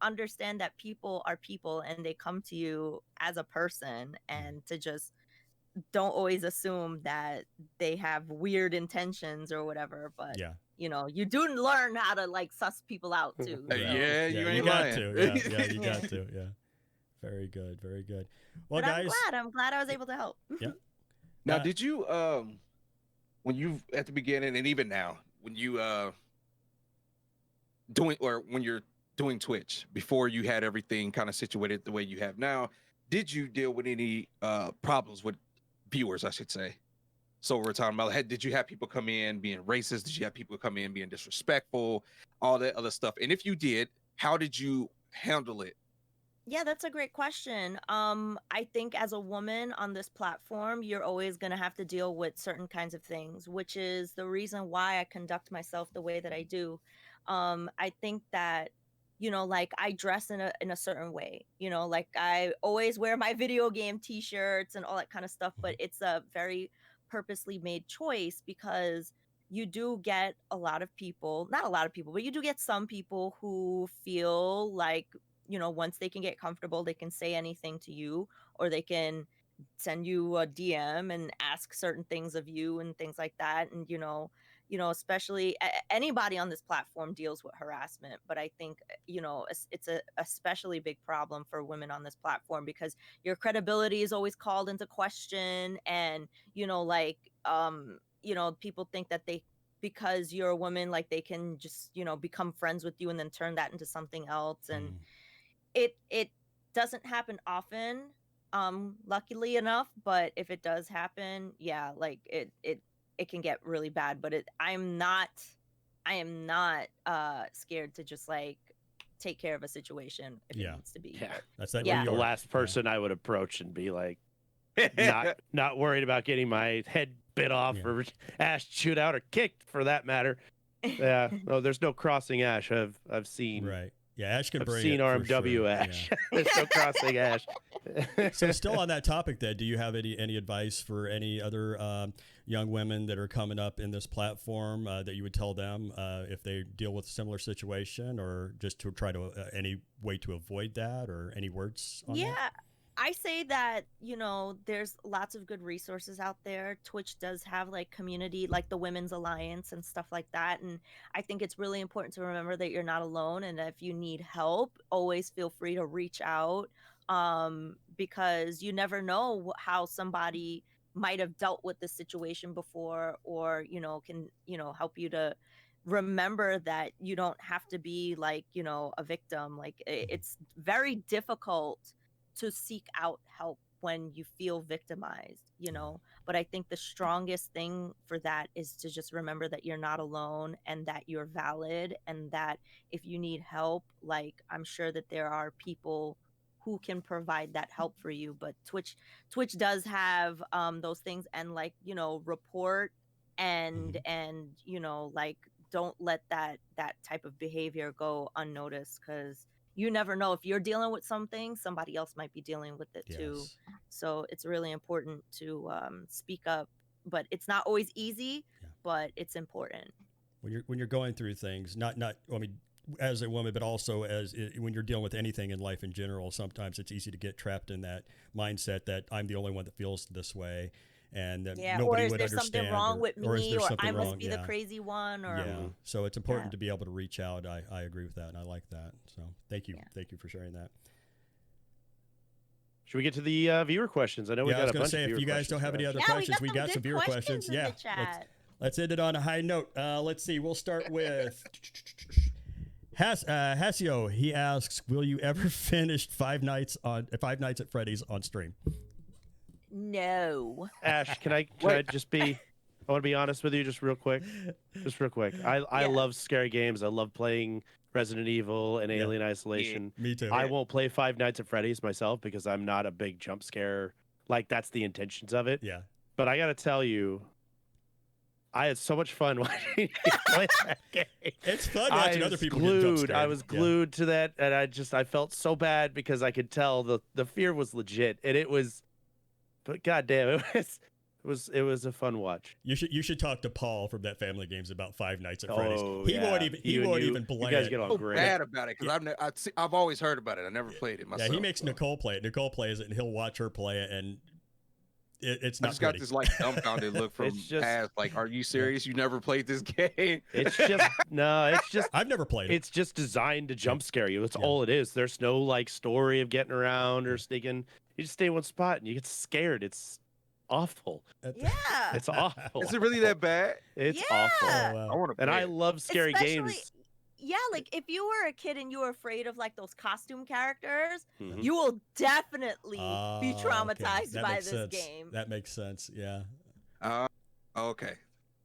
understand that people are people and they come to you as a person, and to just don't always assume that they have weird intentions or whatever, but Yeah. you do learn how to like suss people out too. Hey, so. yeah, you ain't got lying. to. Yeah, you Yeah. got to. Yeah. Very good. Very good. Well, But guys. I'm glad I was able to help. Now, Uh, did you when you at the beginning and even now when you when you're doing Twitch before you had everything kind of situated the way you have now, did you deal with any problems with viewers, I should say? So we're talking about, did you have people come in being racist? Did you have people come in being disrespectful? All that other stuff. And if you did, how did you handle it? Yeah, that's a great question. I think as a woman on this platform, you're always going to have to deal with certain kinds of things, which is the reason why I conduct myself the way that I do. I think that like I dress in a certain way, like I always wear my video game t-shirts and all that kind of stuff, but it's a very purposely made choice because you do get a lot of people, not a lot of people, but you do get some people who feel like once they can get comfortable, they can say anything to you, or they can send you a DM and ask certain things of you and things like that. And especially anybody on this platform deals with harassment, but I think it's a especially big problem for women on this platform because your credibility is always called into question, and people think that because you're a woman, like they can just become friends with you and then turn that into something else. And it doesn't happen often, luckily enough, but if it does happen, yeah, like it can get really bad. But I am not scared to just like take care of a situation if it needs to be. Yeah. But That's that. Yeah. New The York. last person I would approach and be like, not worried about getting my head bit off or Ash chewed out or kicked for that matter. Yeah, no, there's no crossing Ash. I've seen. Right. Yeah, Ash can I've bring seen it for RMW sure. Ash. There's no crossing Ash. So still on that topic, then, do you have any advice for any other young women that are coming up in this platform that you would tell them if they deal with a similar situation, or just to try to any way to avoid that, or any words on that? I say that, there's lots of good resources out there. Twitch does have like community, like the Women's Alliance and stuff like that. And I think it's really important to remember that you're not alone. And that if you need help, always feel free to reach out, because you never know how somebody might have dealt with this situation before, or, can, help you to remember that you don't have to be like, a victim. Like it's very difficult to seek out help when you feel victimized, but I think the strongest thing for that is to just remember that you're not alone and that you're valid, and that if you need help, like I'm sure that there are people who can provide that help for you. But Twitch does have those things, and like report and like don't let that type of behavior go unnoticed, because you never know, if you're dealing with something, somebody else might be dealing with it too. Yes. So it's really important to speak up, but it's not always easy, but it's important. When you're going through things, not I mean, as a woman, but also when you're dealing with anything in life in general, sometimes it's easy to get trapped in that mindset that I'm the only one that feels this way, and that nobody would understand. Or is there something wrong with me, or I must be the Yeah. crazy one, or So it's important to be able to reach out. I agree with that, and I like that. So thank you for sharing that. Should we get to the viewer questions? I know we got a bunch of viewer questions. If you guys don't have any other questions, we got some viewer questions. In the chat. Let's end it on a high note. Let's see. We'll start with Hasio. He asks, "Will you ever finish Five Nights at Freddy's on stream?" No. Ash, can I just be I want to be honest with you, just real quick. I Yeah. love scary games. I love playing Resident Evil and Yeah. Alien Isolation. Me too. I won't play Five Nights at Freddy's myself because I'm not a big jump scare. Like that's the intentions of it. Yeah. But I got to tell you, I had so much fun watching you play that game. It's fun watching other people get jump glued. scared. I was glued to that, and I felt so bad because I could tell the fear was legit, and it was. But goddamn, it was a fun watch. You should talk to Paul from that Family Games about Five Nights at Freddy's. Oh, He yeah. won't even play You guys it. get on So great. bad about it because I've always heard about it. I never played it myself. Yeah, he makes so. Nicole play it. Nicole plays it, and he'll watch her play it, and it's I not just got pretty. this like dumbfounded look from It's just- past. Like, are you serious? You never played this game? It's just no. It's just I've never played it. it's just designed to jump scare you. That's Yeah. all it is. There's no like story of getting around or sneaking. You just stay in one spot and you get scared. It's awful. Yeah. It's awful. Is it really that bad? It's Yeah. awful. Oh, wow. I want to. And I love scary Especially- games. Yeah, like if you were a kid and you were afraid of like those costume characters, Mhm. you will definitely be Okay. traumatized That by makes this sense. game. That makes sense. Yeah. Okay.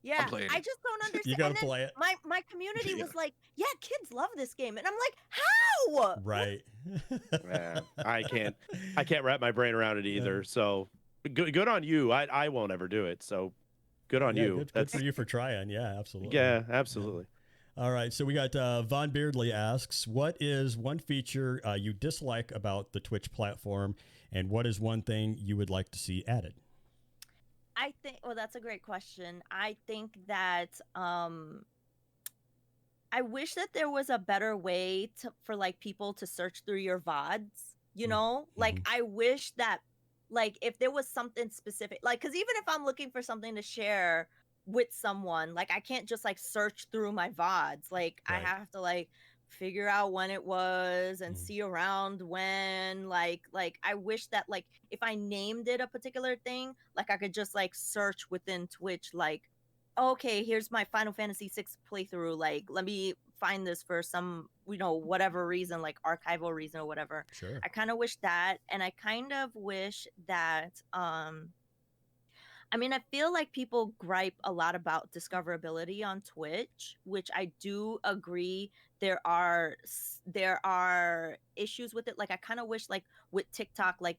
Yeah, playing I it. just don't understand. You got And to then play it. my community Yeah. was like, "Yeah, kids love this game," and I'm like, "How?" Right. Yeah, I can't wrap my brain around it either. So good on you. I won't ever do it. So good on Yeah, you. Good for you for trying. Yeah, absolutely. Yeah, absolutely. All right. So we got Von Beardley asks, what is one feature you dislike about the Twitch platform, and what is one thing you would like to see added? I think. Well, that's a great question. I think that I wish that there was a better way for like people to search through your VODs. You know, like I wish that like if there was something specific, like because even if I'm looking for something to share with someone, like I can't just like search through my VODs. Like I Right. have to like figure out when it was and Mhm. see around when like I wish that like if I named it a particular thing, like I could just like search within Twitch like, okay, here's my Final Fantasy 6 playthrough, like let me find this for some, you know, whatever reason, like archival reason or whatever. Sure. I kind of wish that, and I kind of wish that I mean, I feel like people gripe a lot about discoverability on Twitch, which I do agree there are issues with it. Like I kind of wish like with TikTok, like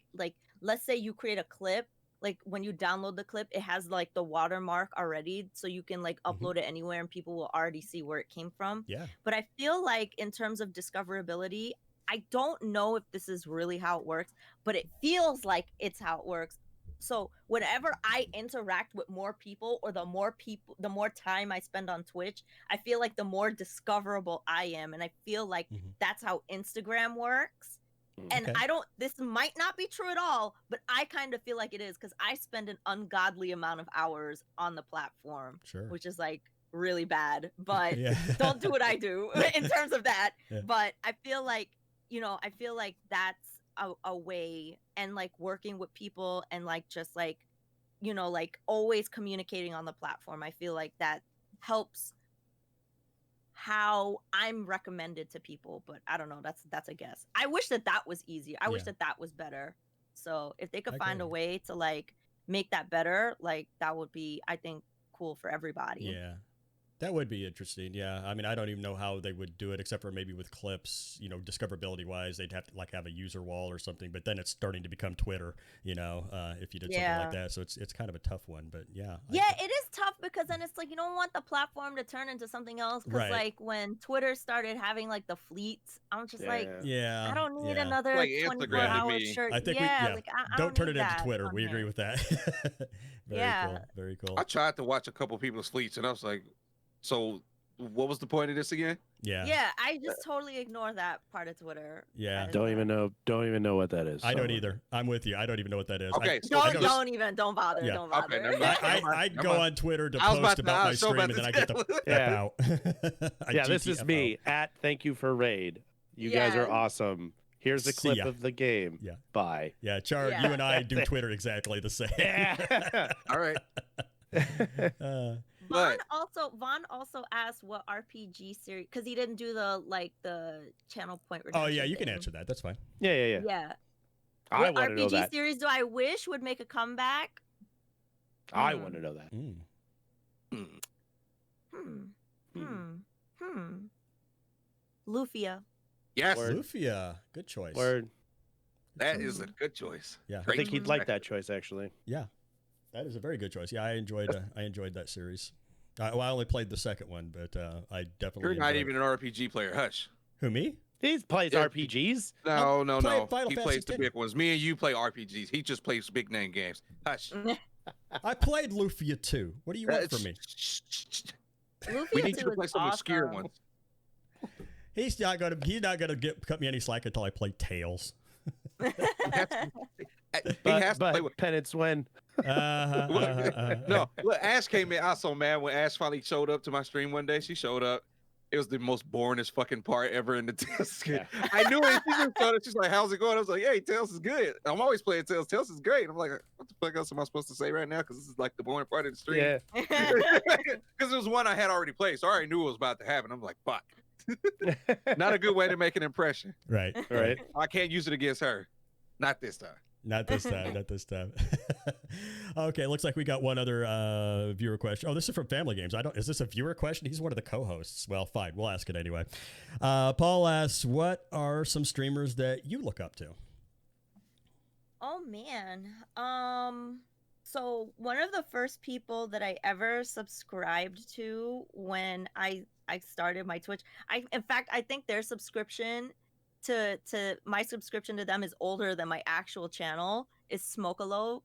let's say you create a clip, like when you download the clip, it has like the watermark already, so you can like upload it anywhere and people will already see where it came from. Yeah. But I feel like in terms of discoverability, I don't know if this is really how it works, but it feels like it's how it works. So whenever I interact with more people, or the more time I spend on Twitch, I feel like the more discoverable I am. And I feel like that's how Instagram works. And Okay. this might not be true at all, but I kind of feel like it is because I spend an ungodly amount of hours on the platform, Sure. which is like really bad, but Yeah. don't do what I do in terms of that. Yeah. But I feel like, you know, that's a way, and like working with people and like just like, you know, like always communicating on the platform. I feel like that helps how I'm recommended to people, but I don't know. That's a guess. I wish that was easier. I wish Yeah. that was better. So if they could I find a agree. way to like make that better, like that would be, I think, cool for everybody. Yeah. That would be interesting. Yeah. I mean, I don't even know how they would do it, except for maybe with clips, you know, discoverability wise, they'd have to like have a user wall or something, but then it's starting to become Twitter, you know, if you did something like that. So it's kind of a tough one, but yeah. Yeah, it is tough because then it's like you don't want the platform to turn into something else. Because Right. like when Twitter started having like the fleets, I'm just like, Yeah. I don't need yeah. another Like Instagram to 24-hour me. shirt. I think like, I don't turn need it into that Twitter. on We agree here. with that. Very Yeah. cool. Very cool. I tried to watch a couple people's fleets, and I was like, so what was the point of this again? Yeah. Yeah, I just totally ignore that part of Twitter. Yeah. That is Don't even know what that is. I don't so. either. I'm with you. I don't even know what that is. Okay, I so Don't bother. Yeah. Don't Okay, bother. never mind. I go on Twitter to I was about post to- about I my was so stream, about and to then I get the tell- F Yeah. out. I Yeah, this is GTFO. me at Thank You for Raid. You guys are Yeah. awesome. Here's a See clip ya. of the game. Yeah. Bye. Yeah, Char, Yeah. you and I do Twitter exactly the same. Yeah. All right. Uh, But Vaughn also asked what RPG series, because he didn't do the channel point. oh, yeah, redemption you can thing. answer that. That's fine. Yeah. Yeah. I What want to know RPG that. series do I wish would make a comeback? I want to know that. Mm. Hmm. Lufia. Yes, Word. Lufia, good choice. Word. that is a good choice. Yeah. I think he'd Mhm. like that choice actually. Yeah, that is a very good choice. Yeah, I enjoyed that series. Well, I only played the second one, but I definitely. You're not enjoyed even an RPG player. Hush. Who, me? He plays Yeah, RPGs. No, playing Final He Fantasy plays the 10. big ones. Me and you play RPGs. He just plays big name games. Hush. I played Lufia too. What do you want from me? We Lufia need you 2 to play is some obscure awesome. ones. He's not gonna cut me any slack until I play Tails. He But, has to play but with. penance when. No, look, Ash came in. I was so mad when Ash finally showed up to my stream one day. She showed up. It was the most boringest fucking part ever in the Tails game. Yeah. I knew it. She just showed up. She's like, "How's it going?" I was like, "Hey, Tails is good." I'm always playing Tails. Tails is great. I'm like, "What the fuck else am I supposed to say right now?" Because this is like the boring part of the stream. Yeah. Because it was one I had already played, so I already knew it was about to happen. I'm like, "Fuck." Not a good way to make an impression. Right. Right. I can't use it against her. Not this time. Not this time. Not this time. Okay, looks like we got one other viewer question. Oh, this is from Family Games. Is this a viewer question? He's one of the co-hosts. Well, fine. We'll ask it anyway. Paul asks, what are some streamers that you look up to? Oh man. So one of the first people that I ever subscribed to when I started my Twitch, in fact I think their subscription to my subscription to them is older than my actual channel, is Smokaloke,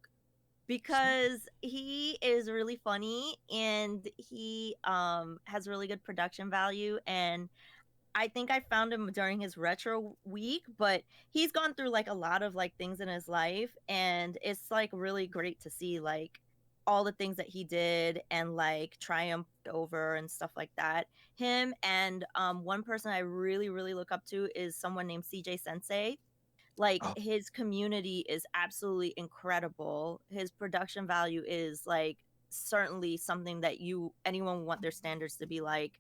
because he is really funny and he has really good production value. And I think I found him during his retro week, but he's gone through like a lot of like things in his life, and it's like really great to see like all the things that he did and like triumphed over and stuff like that. Him and one person I really look up to is someone named CJ Sensei. Like Oh. his community is absolutely incredible. His production value is like certainly something that anyone would want their standards to be like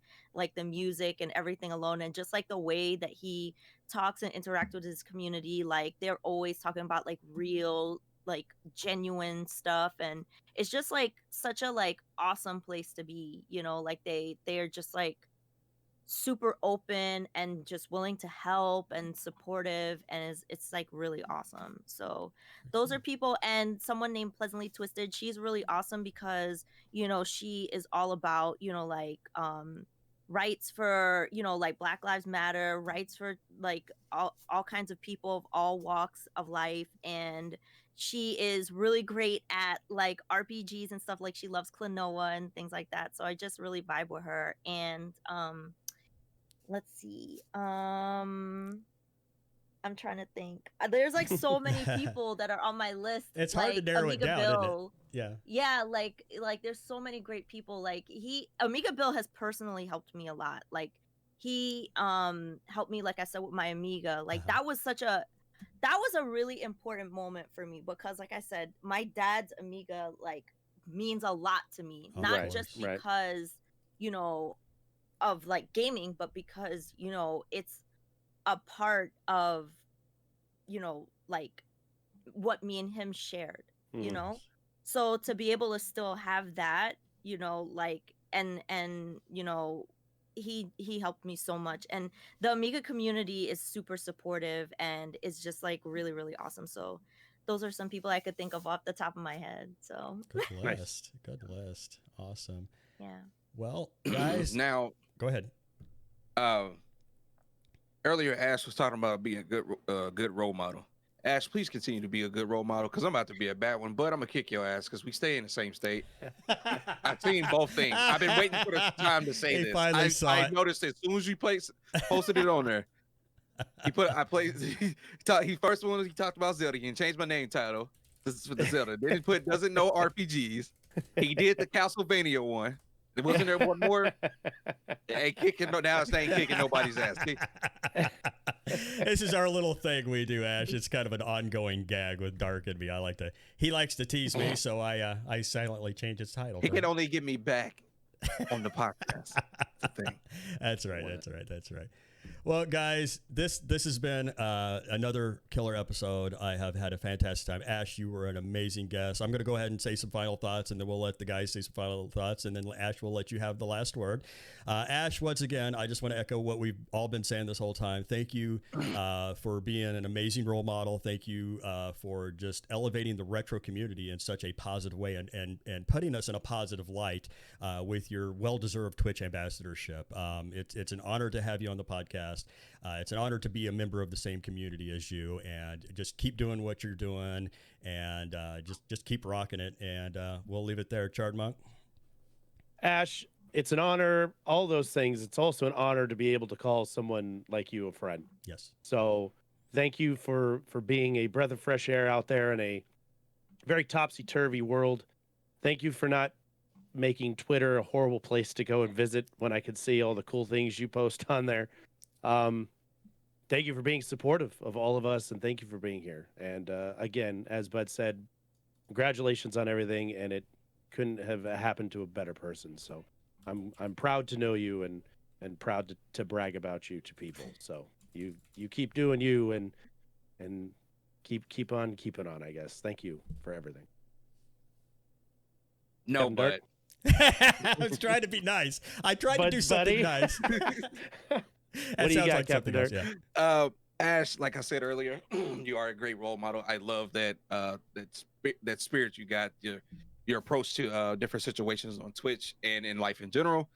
the music and everything alone, and just like the way that he talks and interacts with his community. Like they're always talking about like real, like genuine stuff, and it's just like such a like awesome place to be, like they're just like super open and just willing to help and supportive, and it's like really awesome. So those are people. And someone named Pleasantly Twisted, she's really awesome because she is all about like rights for like Black Lives Matter, rights for like all kinds of people of all walks of life. And she is really great at like RPGs and stuff. Like she loves Klonoa and things like that, so I just really vibe with her. And let's see. I'm trying to think. There's like so many people that are on my list. It's like, hard to narrow Amiga it down, Bill. isn't it? Yeah, like there's so many great people. Like Amiga Bill has personally helped me a lot. Like he helped me, like I said, with my Amiga. Like that was a really important moment for me, because like I said, my dad's Amiga like means a lot to me. Of Not course. just Right. because, of like gaming, but because it's a part of like what me and him shared. So to be able to still have that, like and he helped me so much. And the Amiga community is super supportive and is just like really awesome. So those are some people I could think of off the top of my head. So Good Nice. list. Good list. Awesome. yeah. Well, guys, Now, go ahead. earlier Ash was talking about being a good role model. Ash, please continue to be a good role model, because I'm about to be a bad one, but I'm gonna kick your ass because we stay in the same state. I've seen both things. I've been waiting for the time to say He this. finally saw I it. noticed it as soon as you posted it on there. He talked about Zelda. He changed my name title. This is for the Zelda. Then he put doesn't know RPGs. He did the Castlevania one. Wasn't there one more? Hey, now it's ain't kicking nobody's ass. This is our little thing we do, Ash. It's kind of an ongoing gag with Dark and me. He likes to tease me, so I silently change his title. He can only get me back on the podcast. That's the thing. That's right. That's right. Well, guys, this has been another killer episode. I have had a fantastic time. Ash, you were an amazing guest. I'm going to go ahead and say some final thoughts, and then we'll let the guys say some final thoughts, and then Ash will let you have the last word. Ash, once again, I just want to echo what we've all been saying this whole time. Thank you for being an amazing role model. Thank you for just elevating the retro community in such a positive way and putting us in a positive light with your well-deserved Twitch ambassadorship. It's an honor to have you on the podcast. It's an honor to be a member of the same community as you, and just keep doing what you're doing, and just keep rocking it. And we'll leave it there. Chardmonk? Ash, it's an honor. All those things. It's also an honor to be able to call someone like you a friend. Yes. So thank you for being a breath of fresh air out there in a very topsy-turvy world. Thank you for not making Twitter a horrible place to go and visit when I could see all the cool things you post on there. Thank you for being supportive of all of us, and thank you for being here. And again, as Bud said, congratulations on everything, and it couldn't have happened to a better person. So I'm proud to know you and proud to brag about you to people. So you keep doing you and keep on keeping on, I guess. Thank you for everything. No, Kevin but I was trying to be nice. I tried to do something nice. What do you got, Captain else, Dirk? yeah. Ash, like I said earlier, you are a great role model. I love that that spirit you got, your approach to different situations on Twitch and in life in general.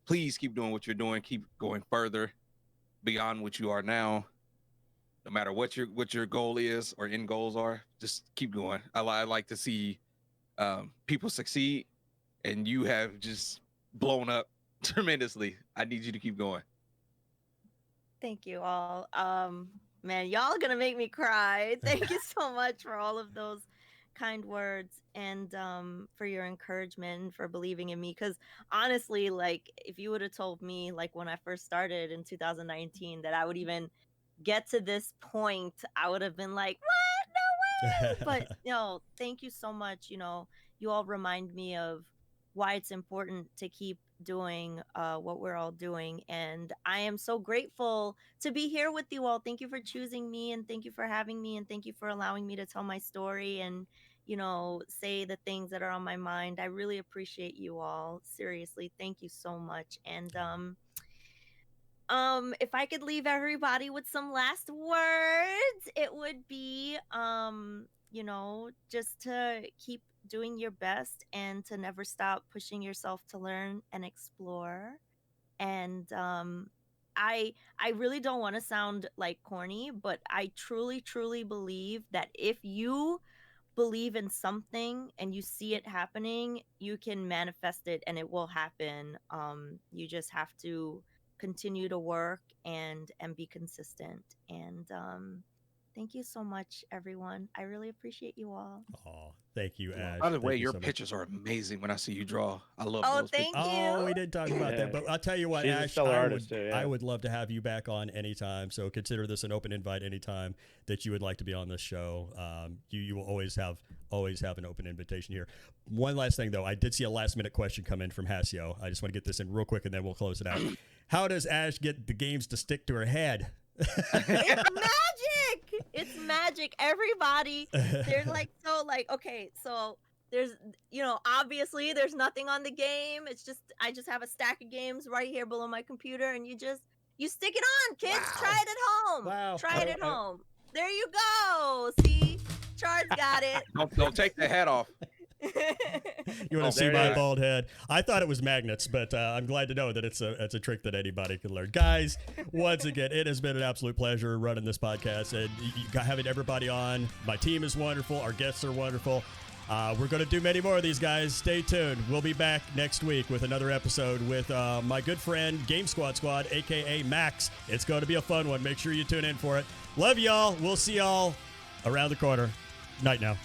Please keep doing what you're doing. Keep going further beyond what you are now. No matter what your goal is or end goals are, just keep going. I like to see people succeed, and you have just blown up tremendously. I need you to keep going. Thank you all. Man, y'all gonna make me cry. Thank you so much for all of those kind words, and for your encouragement and for believing in me. Because honestly, like, if you would have told me, like, when I first started in 2019 that I would even get to this point, I would have been like, what? No way. But no, thank you so much. You know, you all remind me of why it's important to keep doing what we're all doing, and I am so grateful to be here with you all. Thank you for choosing me, and thank you for having me, and thank you for allowing me to tell my story and, you know, say the things that are on my mind. I really appreciate you all. Seriously, thank you so much. And if I could leave everybody with some last words, it would be you know, just to keep doing your best and to never stop pushing yourself to learn and explore. And I really don't want to sound like corny, but I truly believe that if you believe in something and you see it happening, you can manifest it and it will happen. You just have to continue to work and be consistent. And thank you so much, everyone. I really appreciate you all. Oh, thank you, Ash. By the way, Thank you your so much. pictures are amazing when I see you draw. I love Oh, those thank pictures. you. Oh, we did talk about that, but I'll tell you what, She's a Ash, stellar artist too, yeah. I would love to have you back on anytime. So consider this an open invite anytime that you would like to be on this show. You will always have an open invitation here. One last thing though, I did see a last minute question come in from Hasio. I just want to get this in real quick and then we'll close it out. How does Ash get the games to stick to her head? It's magic. It's magic. Everybody, they're like, so like, okay, so there's, you know, obviously there's nothing on the game. It's just, I just have a stack of games right here below my computer, and you stick it on, kids. Wow. Try it at home. Wow. Try it at home. There you go. See, Chard's got it. Don't take the hat off. You want to see there my it is. bald head? I thought it was magnets, but I'm glad to know that it's a trick that anybody can learn. Guys, once again, it has been an absolute pleasure running this podcast and having everybody on. My team is wonderful. Our guests are wonderful. We're going to do many more of these, guys. Stay tuned. We'll be back next week with another episode with my good friend Game Squad, a.k.a. Max. It's going to be a fun one. Make sure you tune in for it. Love y'all. We'll see y'all around the corner. Night now.